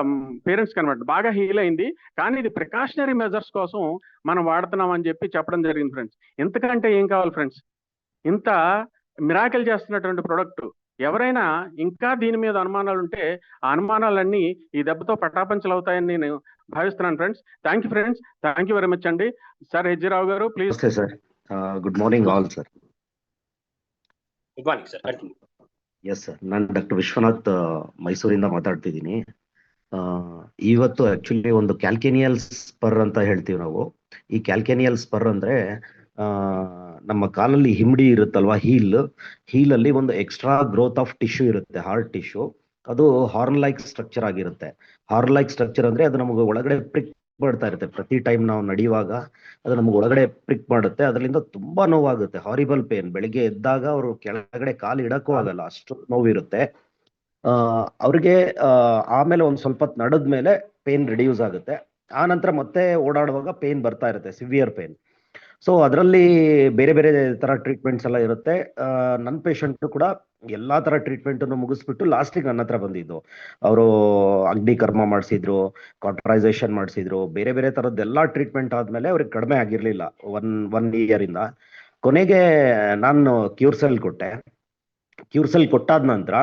పేరెంట్స్ కనమాట బాగా హీల్ అయింది, కానీ ఇది ప్రికాషనరీ మెజర్స్ కోసం మనం వాడుతున్నాం అని చెప్పి చెప్పడం జరిగింది ఫ్రెండ్స్. ఎంతకంటే ఏం కావాలి ఫ్రెండ్స్, ఇంత మిరాకిల్ చేస్తున్నటువంటి ప్రొడక్ట్. ఎవరైనా ఇంకా దీని మీద అనుమానాలు ఉంటే ఆ అనుమానాలన్నీ ఈ దెబ్బతో పటాపంచలు అవుతాయని నేను భావిస్తున్నాను friends. Thank you friends, thank you very much అండి. సార్ హెచ్జిరావు గారు ప్లీజ్. నమస్తే sir, good morning all sir. Good morning sir, continue. Yes sir, ನಾನು ಡಾಕ್ಟರ್ ವಿಶ್ವನಾಥ್ ಮೈಸೂರಿಂದ ಮಾತಾಡ್ತಿದ್ದೀನಿ. ಇವತ್ತು ಆಕ್ಚುಲಿ ಒಂದು ಕ್ಯಾಲ್ಕೇನಿಯಲ್ ಸ್ಪರ್ ಅಂತ ಹೇಳ್ತೀವಿ ನಾವು. ಈ ಕ್ಯಾಲ್ಕೇನಿಯಲ್ ಸ್ಪರ್ ಅಂದ್ರೆ ನಮ್ಮ ಕಾಲಲ್ಲಿ ಹಿಮ್ಡಿ ಇರುತ್ತಲ್ವಾ, ಹೀಲಲ್ಲಿ ಒಂದು ಎಕ್ಸ್ಟ್ರಾ ಗ್ರೋತ್ ಆಫ್ ಟಿಶ್ಯೂ ಇರುತ್ತೆ, ಹಾರ್ಟ್ ಟಿಶ್ಯೂ. ಅದು ಹಾರ್ನ್ ಲೈಕ್ ಸ್ಟ್ರಕ್ಚರ್ ಆಗಿರುತ್ತೆ. ಹಾರ್ನ್ ಲೈಕ್ ಸ್ಟ್ರಕ್ಚರ್ ಅಂದ್ರೆ ಅದು ನಮಗೆ ಒಳಗಡೆ ಪ್ರಿಕ್ ಮಾಡ್ತಾ ಇರುತ್ತೆ. ಪ್ರತಿ ಟೈಮ್ ನಾವು ನಡೆಯುವಾಗ ಅದು ನಮ್ಗೆ ಒಳಗಡೆ ಪ್ರಿಕ್ ಮಾಡುತ್ತೆ, ಅದರಿಂದ ತುಂಬಾ ನೋವಾಗುತ್ತೆ, ಹಾರಿಬಲ್ ಪೇನ್. ಬೆಳಿಗ್ಗೆ ಎದ್ದಾಗ ಅವರು ಕೆಳಗಡೆ ಕಾಲು ಇಡಕ್ಕೂ ಆಗಲ್ಲ, ಅಷ್ಟು ನೋವಿರುತ್ತೆ ಅವ್ರಿಗೆ. ಆಮೇಲೆ ಒಂದ್ ಸ್ವಲ್ಪ ಹೊತ್ತು ನಡೆದ್ಮೇಲೆ ಪೇನ್ ರಿಡ್ಯೂಸ್ ಆಗುತ್ತೆ. ಆ ನಂತರ ಮತ್ತೆ ಓಡಾಡುವಾಗ ಪೇನ್ ಬರ್ತಾ ಇರುತ್ತೆ, ಸಿವಿಯರ್ ಪೇನ್. ಸೊ ಅದರಲ್ಲಿ ಬೇರೆ ಬೇರೆ ತರ ಟ್ರೀಟ್ಮೆಂಟ್ಸ್ ಎಲ್ಲ ಇರುತ್ತೆ. ನನ್ನ ಪೇಷಂಟ್ ಕೂಡ ಎಲ್ಲಾ ತರ ಟ್ರೀಟ್ಮೆಂಟ್ ಮುಗಿಸ್ಬಿಟ್ಟು ಲಾಸ್ಟಿಗೆ ನನ್ನ ಹತ್ರ ಬಂದಿದ್ದು. ಅವರು ಅಗ್ನಿ ಕರ್ಮ ಮಾಡಿಸಿದ್ರು, ಕಾಟ್ರೈಸೇಷನ್ ಮಾಡಿಸಿದ್ರು, ಬೇರೆ ಬೇರೆ ತರದ್ದೆಲ್ಲಾ ಟ್ರೀಟ್ಮೆಂಟ್ ಆದ್ಮೇಲೆ ಅವ್ರಿಗೆ ಕಡಿಮೆ ಆಗಿರ್ಲಿಲ್ಲ ಒನ್ ಇಯರ್ ಇಂದ. ಕೊನೆಗೆ ನಾನು ಕ್ಯೂರ್ಸೆಲ್ ಕೊಟ್ಟೆ. ಕ್ಯೂರ್ಸೆಲ್ ಕೊಟ್ಟಾದ ನಂತರ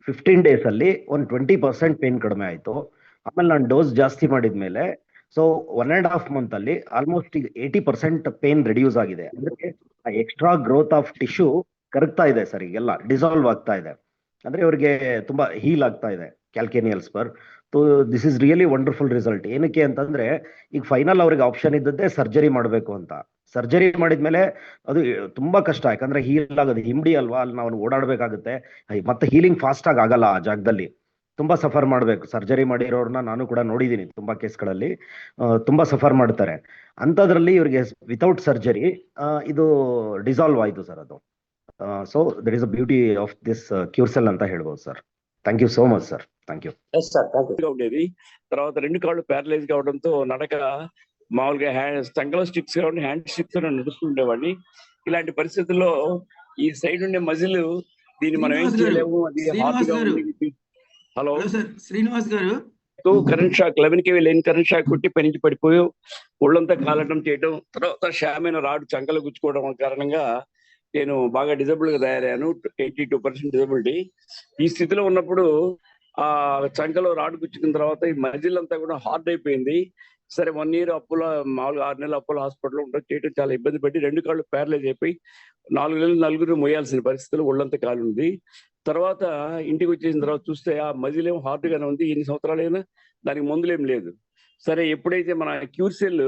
15 days ಅಲ್ಲಿ ಒಂದು 20% ಪೇನ್ ಕಡಿಮೆ ಆಯ್ತು. ಆಮೇಲೆ ನಾನು ಡೋಸ್ ಜಾಸ್ತಿ ಮಾಡಿದ್ಮೇಲೆ ಸೊ 1.5 month ಅಲ್ಲಿ ಆಲ್ಮೋಸ್ಟ್ ಈಗ 80% ಪೇನ್ ರಿಡ್ಯೂಸ್ ಆಗಿದೆ. ಅಂದ್ರೆ ಎಕ್ಸ್ಟ್ರಾ ಗ್ರೋತ್ ಆಫ್ ಟಿಶ್ಯೂ ಕರಗ್ತಾ ಇದೆ ಸರ್, ಈಗೆಲ್ಲ ಡಿಸಾಲ್ವ್ ಆಗ್ತಾ ಇದೆ. ಅಂದ್ರೆ ಅವ್ರಿಗೆ ತುಂಬಾ ಹೀಲ್ ಆಗ್ತಾ ಇದೆ calcaneal spur. So this is really wonderful result. ಏನಕ್ಕೆ ಅಂತಂದ್ರೆ ಈಗ ಫೈನಲ್ ಅವ್ರಿಗೆ ಆಪ್ಷನ್ ಇದ್ದದ್ದೇ ಸರ್ಜರಿ ಮಾಡಬೇಕು ಅಂತ. ಸರ್ಜರಿ ಮಾಡಿದ್ಮೇಲೆ ಅದು ತುಂಬಾ ಕಷ್ಟ, ಯಾಕಂದ್ರೆ ಹೀಲ್ ಆಗೋದು ಹಿಮ್ಡಿ ಅಲ್ವಾ, ಅಲ್ಲಿ ನಾವು ಓಡಾಡ್ಬೇಕಾಗುತ್ತೆ, ಮತ್ತೆ ಹೀಲಿಂಗ್ ಫಾಸ್ಟ್ ಆಗಿ ಆಗಲ್ಲ ಆ ಜಾಗದಲ್ಲಿ, ತುಂಬಾ ಸಫರ್ ಮಾಡ್ಬೇಕು. ಸರ್ಜರಿ ಮಾಡಿರೋರ್ನ ನಾನು ಕೂಡ ನೋಡಿದೀನಿ, ತುಂಬಾ ಕೇಸ್ಗಳಲ್ಲಿ ತುಂಬಾ ಸಫರ್ ಮಾಡ್ತಾರೆ. ಅಂತದ್ರಲ್ಲಿ ಇವ್ರಿಗೆ ವಿತೌಟ್ ಸರ್ಜರಿ ಇದು ಡಿಸಾಲ್ವ್ ಆಯ್ತು ಸರ್ ಅದು. So that is the beauty of this cure cell అంతా ಹೇಳ್ಬೋದು sir. Thank you so much sir, thank you. Yes sir, thank you. ఉండేది తర్వాత 2 కాళ్ళు ప్యారలైజ్ కావడంతో నడక మామూలుగా స్టంగల్ స్టిక్స్ కాబట్టి హ్యాండ్ స్టిక్స్ నడుస్తుండేవాడిని. ఇలాంటి పరిస్థితుల్లో ఈ సైడ్ ఉండే మజిల్ దీన్ని మనం ఏం చేయలేము, అది హార్ట్ గా ఉంది. హలో సార్, శ్రీనివాస్ గారు. Current shock 11 kV line current shock కొట్టి పై నుంచి పడిపోయి ఒళ్ళంతా కాలటం చేయడం, తర్వాత షామైన రాడు చంకలు గుచ్చుకోవడం కారణంగా నేను బాగా డిజబుల్ గా తయారయ్యాను. 82% డిజబిలిటీ. ఈ స్థితిలో ఉన్నప్పుడు ఆ చంకలో రాడు గుచ్చుకున్న తర్వాత ఈ మజిల్ అంతా కూడా హార్డ్ అయిపోయింది. సరే 1 year అప్పులో, మామూలుగా 6 నెలలు అప్పులో హాస్పిటల్లో ఉండడం చేయడం చాలా ఇబ్బంది పడి 2 కాళ్ళు ప్యారలైజ్ అయిపోయి 4 నెలలు నలుగురు మోయాల్సిన పరిస్థితులు, ఒళ్ళంతా కాలు ఉంది. తర్వాత ఇంటికి వచ్చేసిన తర్వాత చూస్తే ఆ మజిల్ ఏమో హార్డ్ గానే ఉంది. ఎన్ని సంవత్సరాలైనా దానికి మందులేం లేదు. సరే ఎప్పుడైతే మన క్యూర్సెల్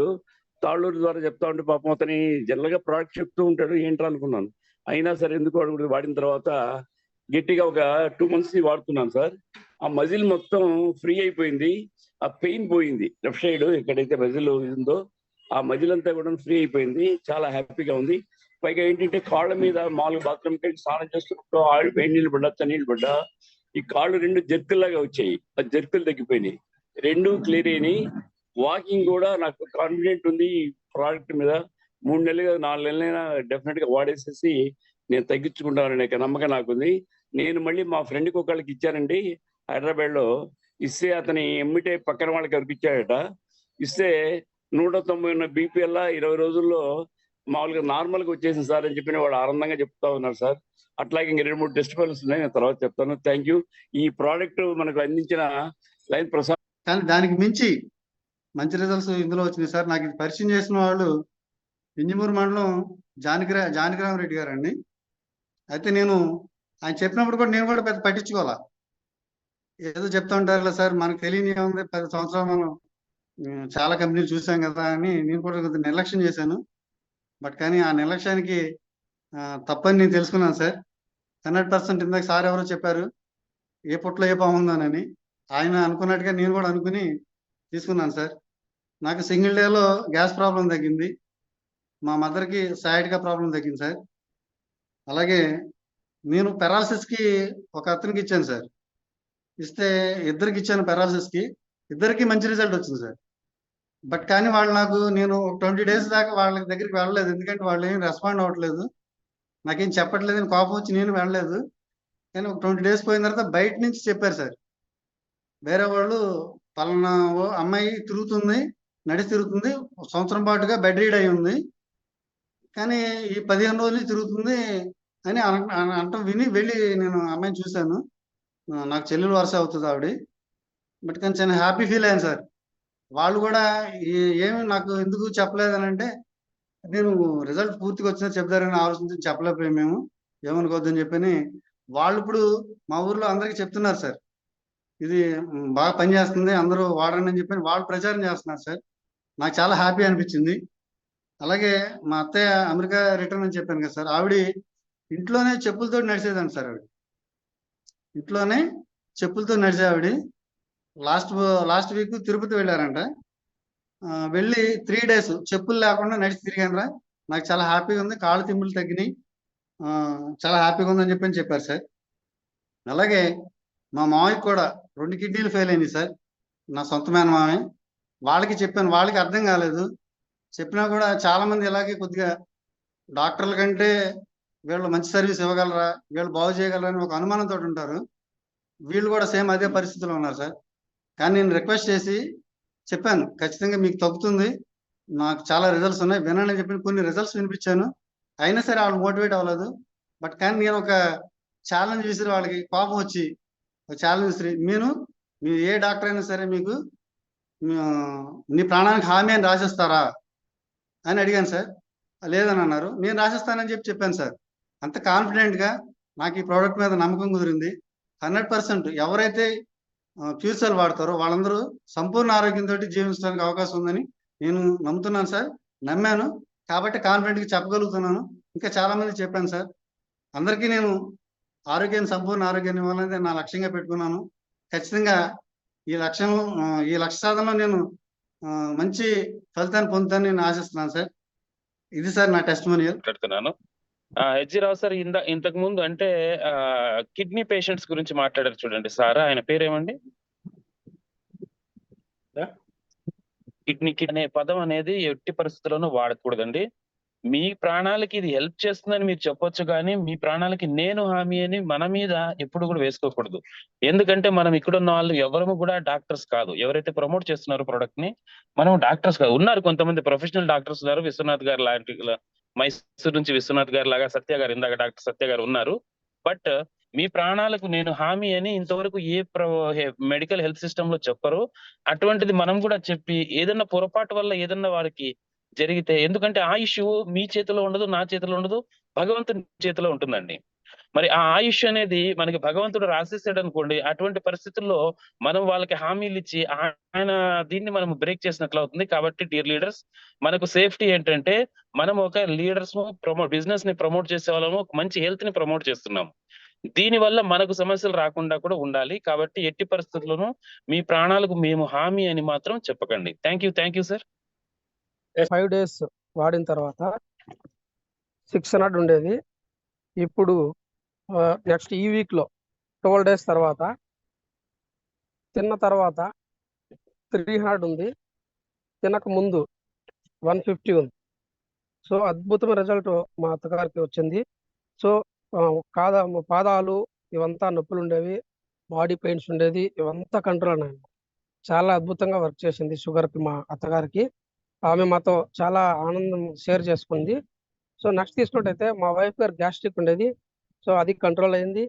తాళ్ళూరు ద్వారా చెప్తా ఉంటే పాపం అతని జనరల్ గా ప్రోడక్ట్ చెప్తూ ఉంటాడు, ఏంట్రా అనుకున్నాను. అయినా సరే ఎందుకు వాడిన తర్వాత గట్టిగా ఒక 2 months వాడుతున్నాను సార్. ఆ మజిల్ మొత్తం ఫ్రీ అయిపోయింది, ఆ పెయిన్ పోయింది. లెఫ్ట్ సైడ్ ఎక్కడైతే మజిల్ ఉందో ఆ మజిల్ అంతా కూడా ఫ్రీ అయిపోయింది. చాలా హ్యాపీగా ఉంది. పైగా ఏంటంటే కాళ్ళ మీద మామూలుగా బాత్రూమ్కి వెళ్ళి స్నానం చేస్తున్నప్పుడు వేడి నీళ్ళు పడ్డా, చన్నీళ్ళు పడ్డా ఈ కాళ్ళు 2 జర్కుల్లాగా వచ్చాయి. ఆ జర్కులు తగ్గిపోయినాయి, 2 క్లియర్ అయినాయి. వాకింగ్ కూడా నాకు కాన్ఫిడెంట్ ఉంది ఈ ప్రోడక్ట్ మీద. 3 నెలలు 4 నెలలైనా డెఫినెట్ గా వాడేసేసి నేను తగ్గించుకుంటాననే నమ్మకం నాకుంది. నేను మళ్ళీ మా ఫ్రెండ్కి ఒకళ్ళకి ఇచ్చానండి హైదరాబాద్ లో. ఇస్తే అతని ఎమ్మిటే పక్కన వాళ్ళకి ఎవరికి ఇచ్చాడట. ఇస్తే 190 ఉన్న బీపీ వల్ల 20 రోజుల్లో మామూలుగా నార్మల్ గా వచ్చేసింది సార్ అని చెప్పిన వాడు ఆనందంగా చెప్తా ఉన్నారు సార్. అట్లాగే ఇంక 2-3 టెస్ట్ ఫైల్స్ ఉన్నాయి, నేను తర్వాత చెప్తాను. Thank you. ఈ ప్రోడక్ట్ మనకు అందించిన లైన్ ప్రసాద్. కానీ దానికి మించి మంచి రిజల్ట్స్ ఇందులో వచ్చినాయి సార్. నాకు ఇది పరిచయం చేసిన వాళ్ళు ఇంజమూరు మండలం జానకిరామరెడ్డి గారు అండి. అయితే నేను ఆయన చెప్పినప్పుడు కూడా నేను కూడా పెద్ద పట్టించుకోవాలా, ఏదో చెప్తా ఉంటారు సార్, మనకు తెలియని ఏముంది, 10 సంవత్సరాలు మనం చాలా కంపెనీలు చూసాం కదా అని నేను కూడా కొద్దిగా నిర్లక్ష్యం చేశాను. బట్ కానీ ఆ నిర్లక్ష్యానికి తప్పని నేను తెలుసుకున్నాను సార్. 100% ఇందాక సార్ ఎవరో చెప్పారు, ఏ పుట్లో ఏ పాము ఉందోనని. ఆయన అనుకున్నట్టుగా నేను కూడా అనుకుని తీసుకున్నాను సార్. నాకు సింగిల్ డేలో గ్యాస్ ప్రాబ్లం తగ్గింది. మా మదర్కి సయాటికా ప్రాబ్లం తగ్గింది సార్. అలాగే నేను పెరాలసిస్కి ఒక అతనికి ఇచ్చాను సార్. ఇస్తే ఇద్దరికి ఇచ్చాను పెరాలసిస్కి. ఇద్దరికి మంచి రిజల్ట్ వచ్చింది సార్. బట్ కానీ వాళ్ళు నాకు నేను 20 డేస్ దాకా వాళ్ళ దగ్గరికి వెళ్ళలేదు. ఎందుకంటే వాళ్ళు ఏం రెస్పాండ్ అవ్వట్లేదు, నాకేం చెప్పట్లేదు అని కోపం వచ్చి నేను వెళ్ళలేదు. కానీ ఒక 20 డేస్ పోయిన తర్వాత బయట నుంచి చెప్పారు సార్, వేరే వాళ్ళు పలానా అమ్మాయి తిరుగుతుంది, నడిచి తిరుగుతుంది, సంవత్సరం పాటుగా బెడ్ రీడ్ అయి ఉంది, కానీ ఈ 15 రోజులు తిరుగుతుంది అని అనటం విని వెళ్ళి నేను అమ్మాయిని చూశాను. నాకు చెల్లెలు వరుస అవుతుంది ఆవిడ. బట్ కానీ చాలా హ్యాపీ ఫీల్ అయ్యాను సార్. వాళ్ళు కూడా ఏమి నాకు ఎందుకు చెప్పలేదని అంటే, నేను రిజల్ట్ పూర్తిగా వచ్చినా చెప్తారని ఆలోచించి చెప్పలేకపోయాం మేము, ఏమనుకోవద్దని చెప్పని. వాళ్ళు ఇప్పుడు మా ఊర్లో అందరికీ చెప్తున్నారు సార్, ఇది బాగా పనిచేస్తుంది, అందరూ వాడండి అని చెప్పని వాళ్ళు ప్రచారం చేస్తున్నారు సార్. నాకు చాలా హ్యాపీ అనిపించింది. అలాగే మా అత్తయ్య అమెరికా రిటర్న్ అని చెప్పాను కదా సార్, ఆవిడ ఇంట్లోనే చెప్పులతో నడిచేదండి సార్. ఆవిడ ఇంట్లోనే చెప్పులతో నడిచే ఆవిడ లాస్ట్ వీక్ తిరుపతి వెళ్ళారంట. వెళ్ళి 3 days చెప్పులు లేకుండా నడిచి తిరిగానరా, నాకు చాలా హ్యాపీగా ఉంది, కాళ్ళు తిమ్ములు తగ్గినాయి, చాలా హ్యాపీగా ఉందని చెప్పారు సార్. అలాగే మా మామయ్యకి కూడా 2 కిడ్నీలు ఫెయిల్ అయినాయి సార్, నా సొంతమైన మామయ్య. వాళ్ళకి చెప్పాను, వాళ్ళకి అర్థం కాలేదు. చెప్పినా కూడా చాలా మంది ఇలాగే కొద్దిగా డాక్టర్ల కంటే వీళ్ళు మంచి సర్వీస్ ఇవ్వగలరా, వీళ్ళు బాగు చేయగలరా అని ఒక అనుమానంతో ఉంటారు. వీళ్ళు కూడా సేమ్ అదే పరిస్థితిలో ఉన్నారు సార్. కానీ నేను రిక్వెస్ట్ చేసి చెప్పాను, ఖచ్చితంగా మీకు తగ్గుతుంది, నాకు చాలా రిజల్ట్స్ ఉన్నాయి వినండి అని చెప్పి కొన్ని రిజల్ట్స్ వినిపించాను. అయినా సరే వాళ్ళు మోటివేట్ అవ్వలేదు. బట్ కానీ నేను ఒక ఛాలెంజ్ విసిరి వాళ్ళకి కోపం వచ్చి ఒక ఛాలెంజ్ విసిరి, మీరు ఏ డాక్టర్ అయినా సరే మీకు నీ ప్రాణానికి హామీ అని రాసిస్తారా అని అడిగాను సార్. లేదని అన్నారు. నేను రాసిస్తానని చెప్పాను సార్. అంత కాన్ఫిడెంట్గా నాకు ఈ ప్రోడక్ట్ మీద నమ్మకం కుదిరింది. 100% ఎవరైతే క్యూర్సెల్ వాడతారో వాళ్ళందరూ సంపూర్ణ ఆరోగ్యంతో జీవించడానికి అవకాశం ఉందని నేను నమ్ముతున్నాను సార్, నమ్మాను కాబట్టి కాన్ఫిడెంట్గా చెప్పగలుగుతున్నాను. ఇంకా చాలా మంది చెప్పాను సార్. అందరికీ నేను సంపూర్ణ ఆరోగ్యాన్ని ఇవ్వాలనేది నా లక్ష్యంగా పెట్టుకున్నాను. ఖచ్చితంగా ఈ లక్ష్య సాధనలో నేను మంచి ఫలితాన్ని పొందుతానని నేను ఆశిస్తున్నాను సార్. ఇది సార్ నా టెస్టిమోనియల్. మాట్లాడుతున్నాను. హెచ్జి రావు సార్ ఇంతకు ముందు అంటే కిడ్నీ పేషెంట్స్ గురించి మాట్లాడారు చూడండి సార్, ఆయన పేరేమండి? కిడ్నీ అనే పదం అనేది ఎట్టి పరిస్థితుల్లోనూ వాడకూడదండి. మీ ప్రాణాలకి ఇది హెల్ప్ చేస్తుందని మీరు చెప్పొచ్చు, కానీ మీ ప్రాణాలకి నేను హామీ అని మన మీద ఎప్పుడు కూడా వేసుకోకూడదు. ఎందుకంటే మనం ఇక్కడ ఉన్న వాళ్ళు ఎవరము కూడా డాక్టర్స్ కాదు. ఎవరైతే ప్రమోట్ చేస్తున్నారో ప్రొడక్ట్ ని, మనం డాక్టర్స్ కాదు. ఉన్నారు కొంతమంది ప్రొఫెషనల్ డాక్టర్స్ ఉన్నారు, విశ్వనాథ్ గారు లాంటి, మైసూర్ నుంచి విశ్వనాథ్ గారు లాగా, సత్య గారు, ఇందాక డాక్టర్ సత్య గారు ఉన్నారు. బట్ మీ ప్రాణాలకు నేను హామీ అని ఇంతవరకు ఏ మెడికల్ హెల్త్ సిస్టమ్ లో చెప్పరు. అటువంటిది మనం కూడా చెప్పి ఏదన్నా పొరపాటు వల్ల ఏదన్నా వారికి జరిగితే, ఎందుకంటే ఆయుష్ మీ చేతిలో ఉండదు, నా చేతిలో ఉండదు, భగవంతుని చేతిలో ఉంటుందండి. మరి ఆ ఆయుష్ అనేది మనకి భగవంతుడు రాసేసాడు అనుకోండి, అటువంటి పరిస్థితుల్లో మనం వాళ్ళకి హామీలు ఇచ్చి ఆయన దీన్ని మనం బ్రేక్ చేసినట్లు అవుతుంది. కాబట్టి డియర్ లీడర్స్, మనకు సేఫ్టీ ఏంటంటే మనం ఒక లీడర్స్ బిజినెస్ ని ప్రమోట్ చేసే వాళ్ళము, మంచి హెల్త్ ని ప్రమోట్ చేస్తున్నాము. దీని వల్ల మనకు సమస్యలు రాకుండా కూడా ఉండాలి. కాబట్టి ఎట్టి పరిస్థితుల్లోనూ మీ ప్రాణాలకు మేము హామీ అని మాత్రం చెప్పకండి. Thank you sir. 5 days వాడిన తర్వాత 600 ఉండేది. ఇప్పుడు నెక్స్ట్ ఈ వీక్లో 12 days తర్వాత తిన్న తర్వాత 300 ఉంది, తినక ముందు 150 ఉంది. సో అద్భుతమైన రిజల్ట్ మా అత్తగారికి వచ్చింది. సో పాదాలు ఇవంతా నొప్పులు ఉండేవి, బాడీ పెయిన్స్ ఉండేది, ఇవంతా కంట్రోల్ అయ్యాయి. చాలా అద్భుతంగా వర్క్ చేసింది షుగర్కి మా అత్తగారికి. ఆమె మాతో చాలా ఆనందం షేర్ చేసుకుంది. సో నెక్స్ట్ తీసుకున్నట్టయితే మా వైఫ్ గారు గ్యాస్ట్రిక్ ఉండేది, సో అది కంట్రోల్ అయింది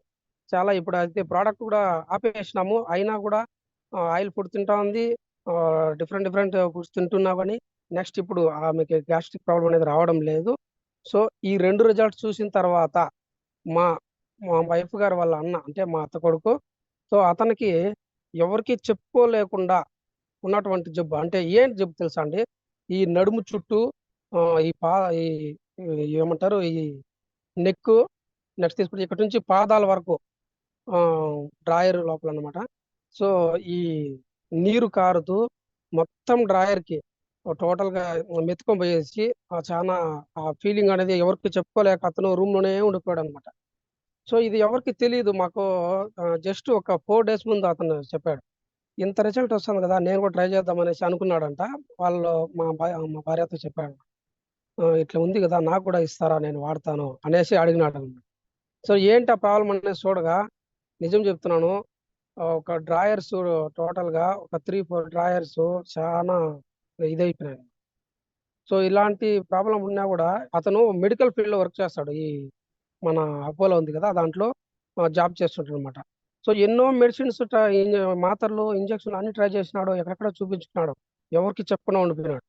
చాలా. ఇప్పుడు అయితే ప్రోడక్ట్ కూడా ఆపేసినాము, అయినా కూడా ఆయిల్ ఫుడ్ తింటా ఉంది, డిఫరెంట్ ఫుడ్స్ తింటున్నా కానీ నెక్స్ట్ ఇప్పుడు ఆమెకి గ్యాస్ట్రిక్ ప్రాబ్లం అనేది రావడం లేదు. సో ఈ 2 రిజల్ట్స్ చూసిన తర్వాత మా వైఫ్ గారు వాళ్ళ అన్న, అంటే మా అత్త కొడుకు, సో అతనికి ఎవరికి చెప్పుకోలేకుండా ఉన్నటువంటి జబ్బు. అంటే ఏంటి జబ్బు తెలుసా అండి? ఈ నడుము చుట్టూ ఈ ఈ ఏమంటారు, ఈ నెక్, నెక్స్ట్ తీసుకుంటే ఇక్కడ నుంచి పాదాల వరకు డ్రాయర్ లోపల అన్నమాట. సో ఈ నీరు కారుతూ మొత్తం డ్రాయర్కి టోటల్గా మెత్తుకొని పోయేసి చాలా ఆ ఫీలింగ్ అనేది ఎవరికి చెప్పుకోలేక అతను రూమ్లోనే ఉండిపోయాడు అనమాట. సో ఇది ఎవరికి తెలియదు. మాకు జస్ట్ ఒక 4 days ముందు అతను చెప్పాడు. ఇంత రిజల్ట్ వస్తుంది కదా, నేను కూడా ట్రై చేద్దాం అనేసి అనుకున్నాడంట. వాళ్ళు మా భార్యతో చెప్పాడు, ఇట్లా ఉంది కదా, నాకు కూడా ఇస్తారా, నేను వాడతాను అనేసి అడిగినాడు అనమాట. సో ఏంటి ఆ ప్రాబ్లం అనేది చూడగా నిజం చెప్తున్నాను, ఒక డ్రాయర్స్ టోటల్గా ఒక 3-4 డ్రాయర్స్ చాలా ఇదైపోయినాయి. సో ఇలాంటి ప్రాబ్లం ఉన్నా కూడా అతను మెడికల్ ఫీల్డ్లో వర్క్ చేస్తాడు. ఈ మన అపోలో ఉంది కదా, దాంట్లో జాబ్ చేస్తుంటాడు అనమాట. సో ఎన్నో మెడిసిన్స్, మాత్రలు, ఇంజక్షన్లు అన్ని ట్రై చేసినాడు, ఎక్కడెక్కడ చూపించుకున్నాడు, ఎవరికి చెప్పకుండా ఉండిపోయినాడు.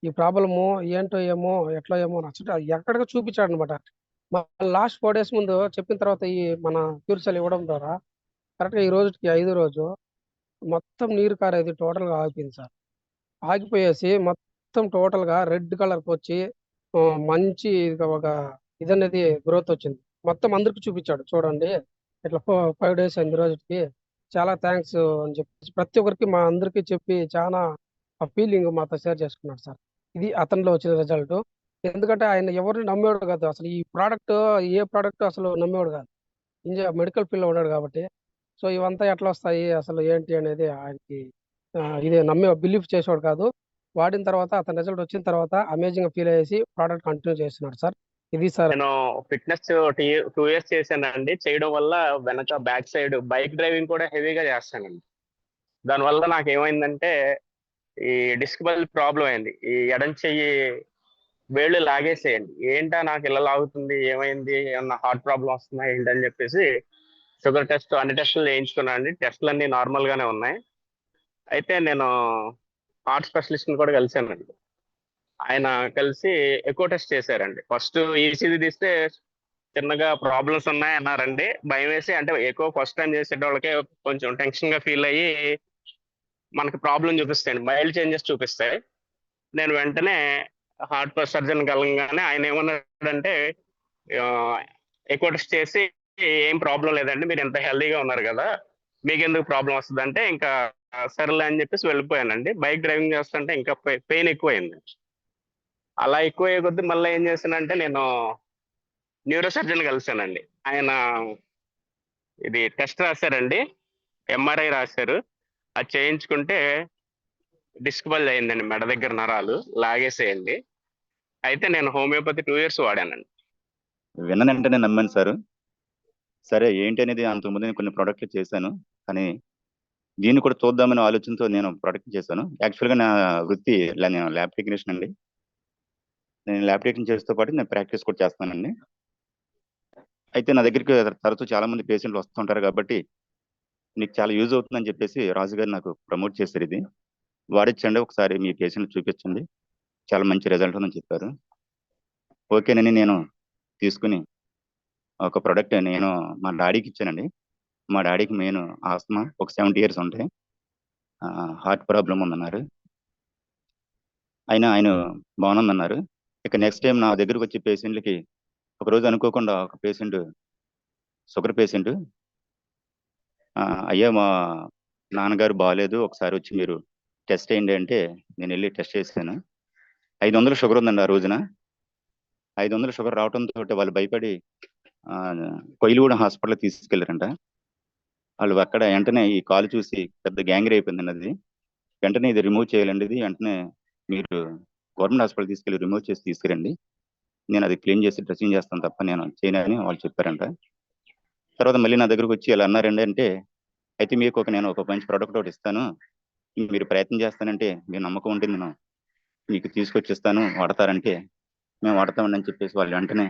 ఈ ప్రాబ్లము ఏంటో ఏమో, ఎట్లా ఏమో నచ్చట ఎక్కడికి చూపించాడు అనమాట. లాస్ట్ 4 days ముందు చెప్పిన తర్వాత ఈ మన క్యూర్సెల్ ఇవ్వడం ద్వారా కరెక్ట్గా ఈ రోజుకి 5వ రోజు మొత్తం నీరు కారేది టోటల్గా ఆగిపోయింది సార్. ఆగిపోయేసి మొత్తం టోటల్గా రెడ్ కలర్కి వచ్చి మంచి ఒక ఇదనేది గ్రోత్ వచ్చింది. మొత్తం అందరికి చూపించాడు, చూడండి ఇట్లా 5 days అయింది రోజుకి, చాలా థ్యాంక్స్ అని చెప్పి ప్రతి ఒక్కరికి మా అందరికీ చెప్పి చాలా ఆ ఫీలింగ్ మాతో షేర్ చేసుకున్నాడు సార్. ఇది అతనిలో వచ్చిన రిజల్ట్. ఎందుకంటే ఆయన ఎవరిని నమ్మేవాడు కాదు, అసలు ఈ ప్రోడక్ట్ ఏ ప్రోడక్ట్ అసలు నమ్మేవాడు కాదు, మెడికల్ ఫీల్డ్లో ఉన్నాడు కాబట్టి. సో ఇవంతా ఎట్లా వస్తాయి అసలు ఏంటి అనేది ఆయనకి ఇదే బిలీవ్ చేసేవాడు కాదు. వాడిన తర్వాత అతని రిజల్ట్ వచ్చిన తర్వాత అమేజింగ్ ఫీల్ అయ్యేసి ప్రోడక్ట్ కంటిన్యూ చేస్తున్నాడు సార్. ఇది సార్. నేను ఫిట్నెస్ 2 years చేశానండి. చేయడం వల్ల వెనక బ్యాక్ సైడ్ బైక్ డ్రైవింగ్ కూడా హెవీగా చేస్తానండి. దానివల్ల నాకు ఏమైందంటే ఈ డిస్క్ బల్ ప్రాబ్లం అయింది. ఈ ఎడం చెయ్యి వేళ్ళు లాగేసేయండి. ఏంటా నాకు ఇలా లాగుతుంది, ఏమైంది, ఏమన్నా హార్ట్ ప్రాబ్లం వస్తుందా ఏంటని చెప్పేసి షుగర్ టెస్ట్, అన్ని టెస్టులు చేయించుకున్నానండి. టెస్టులు అన్ని నార్మల్ గానే ఉన్నాయి. అయితే నేను హార్ట్ స్పెషలిస్ట్ ని కూడా కలిశానండి. ఆయన కలిసి ఎకో టెస్ట్ చేశారండి. ఫస్ట్ ఈసీజీ తీస్తే చిన్నగా ప్రాబ్లమ్స్ ఉన్నాయి అన్నారండి. భయం వేసి, అంటే ఎకో ఫస్ట్ టైం చేసేటోళ్ళకే కొంచెం టెన్షన్ గా ఫీల్ అయ్యి మనకి ప్రాబ్లం చూపిస్తాయండి, మైల్డ్ చేంజెస్ చూపిస్తాయి. నేను వెంటనే హార్ట్ సర్జన్ కలగానే ఆయన ఏమన్నాడంటే, ఎకో టెస్ట్ చేసి ఏం ప్రాబ్లం లేదండి, మీరు ఎంత హెల్దీగా ఉన్నారు కదా, మీకు ఎందుకు ప్రాబ్లం వస్తుంది అంటే ఇంకా సరేలే అని చెప్పేసి వెళ్ళిపోయానండి. బైక్ డ్రైవింగ్ చేస్తుంటే ఇంకా పెయిన్ ఎక్కువైంది. అలా ఎక్కువ అయ్యే కొద్దీ మళ్ళీ ఏం చేశానంటే నేను న్యూరో సర్జన్ కలిశానండి. ఆయన ఇది టెస్ట్ రాశారండి, ఎంఆర్ఐ రాశారు. అది చేయించుకుంటే డిస్క్ బల్ అయిందండి, మెడ దగ్గర నరాలు లాగేసేయండి. అయితే నేను హోమియోపతి 2 years వాడానండి. విన్న వెంటనే నమ్మాను సార్. సరే ఏంటి అనేది అంతకుముందు నేను కొన్ని ప్రోడక్ట్లు చేశాను, కానీ దీన్ని కూడా చూద్దామనే ఆలోచనతో నేను ప్రోడక్ట్ చేశాను. యాక్చువల్గా నా వృత్తి నేను ల్యాబ్ టెక్నీషియన్ అండి. నేను ల్యాబ్ టెక్నీషియన్ చేస్తూ పాటు నేను ప్రాక్టీస్ కూడా చేస్తానండి. అయితే నా దగ్గరికి తరచూ చాలా మంది పేషెంట్లు వస్తుంటారు కాబట్టి నీకు చాలా యూజ్ అవుతుందని చెప్పేసి రాజు గారు నాకు ప్రమోట్ చేశారు. ఇది వాడిచ్చండి, ఒకసారి మీ పేషెంట్ చూపించండి, చాలా మంచి రిజల్ట్ ఉందని చెప్పారు. ఓకేనని నేను తీసుకుని ఒక ప్రోడక్ట్ నేను మా డాడీకి ఇచ్చానండి. మా డాడీకి మెయిన్ ఆస్తమా, ఒక 70 years ఉంటాయి, హార్ట్ ప్రాబ్లం ఉందన్నారు. ఆయన బాగుందన్నారు. ఇక నెక్స్ట్ టైం నా దగ్గరకు వచ్చే పేషెంట్లకి ఒకరోజు అనుకోకుండా ఒక పేషెంట్, షుగర్ పేషెంట్, అయ్యా మా నాన్నగారు బాగాలేదు, ఒకసారి వచ్చి మీరు టెస్ట్ చేయండి అంటే నేను వెళ్ళి టెస్ట్ చేశాను. 500 షుగర్ ఉందండి ఆ రోజున. 500 షుగర్ రావడంతో వాళ్ళు భయపడి కొయిలగూడెం హాస్పిటల్కి తీసుకెళ్లారంట. వాళ్ళు అక్కడ వెంటనే ఈ కాలు చూసి పెద్ద గ్యాంగ్రీ అయిపోయిందండి అది. వెంటనే ఇది రిమూవ్ చేయాలండి, ఇది వెంటనే మీరు గవర్నమెంట్ హాస్పిటల్ తీసుకెళ్ళి రిమూవ్ చేసి తీసుకురండి, నేను అది క్లీన్ చేసి డ్రెస్సింగ్ చేస్తాను తప్ప నేను చేయనని వాళ్ళు చెప్పారంట. తర్వాత మళ్ళీ నా దగ్గరకు వచ్చి ఇలా అన్నారండి. అంటే అయితే మీకు నేను ఒక మంచి ప్రోడక్ట్ ఒకటి ఇస్తాను, మీరు ప్రయత్నం చేస్తానంటే మీరు నమ్మకం ఉంటే నేను మీకు తీసుకొచ్చి ఇస్తాను, వాడతారంటే మేము వాడతామని చెప్పేసి వాళ్ళు వెంటనే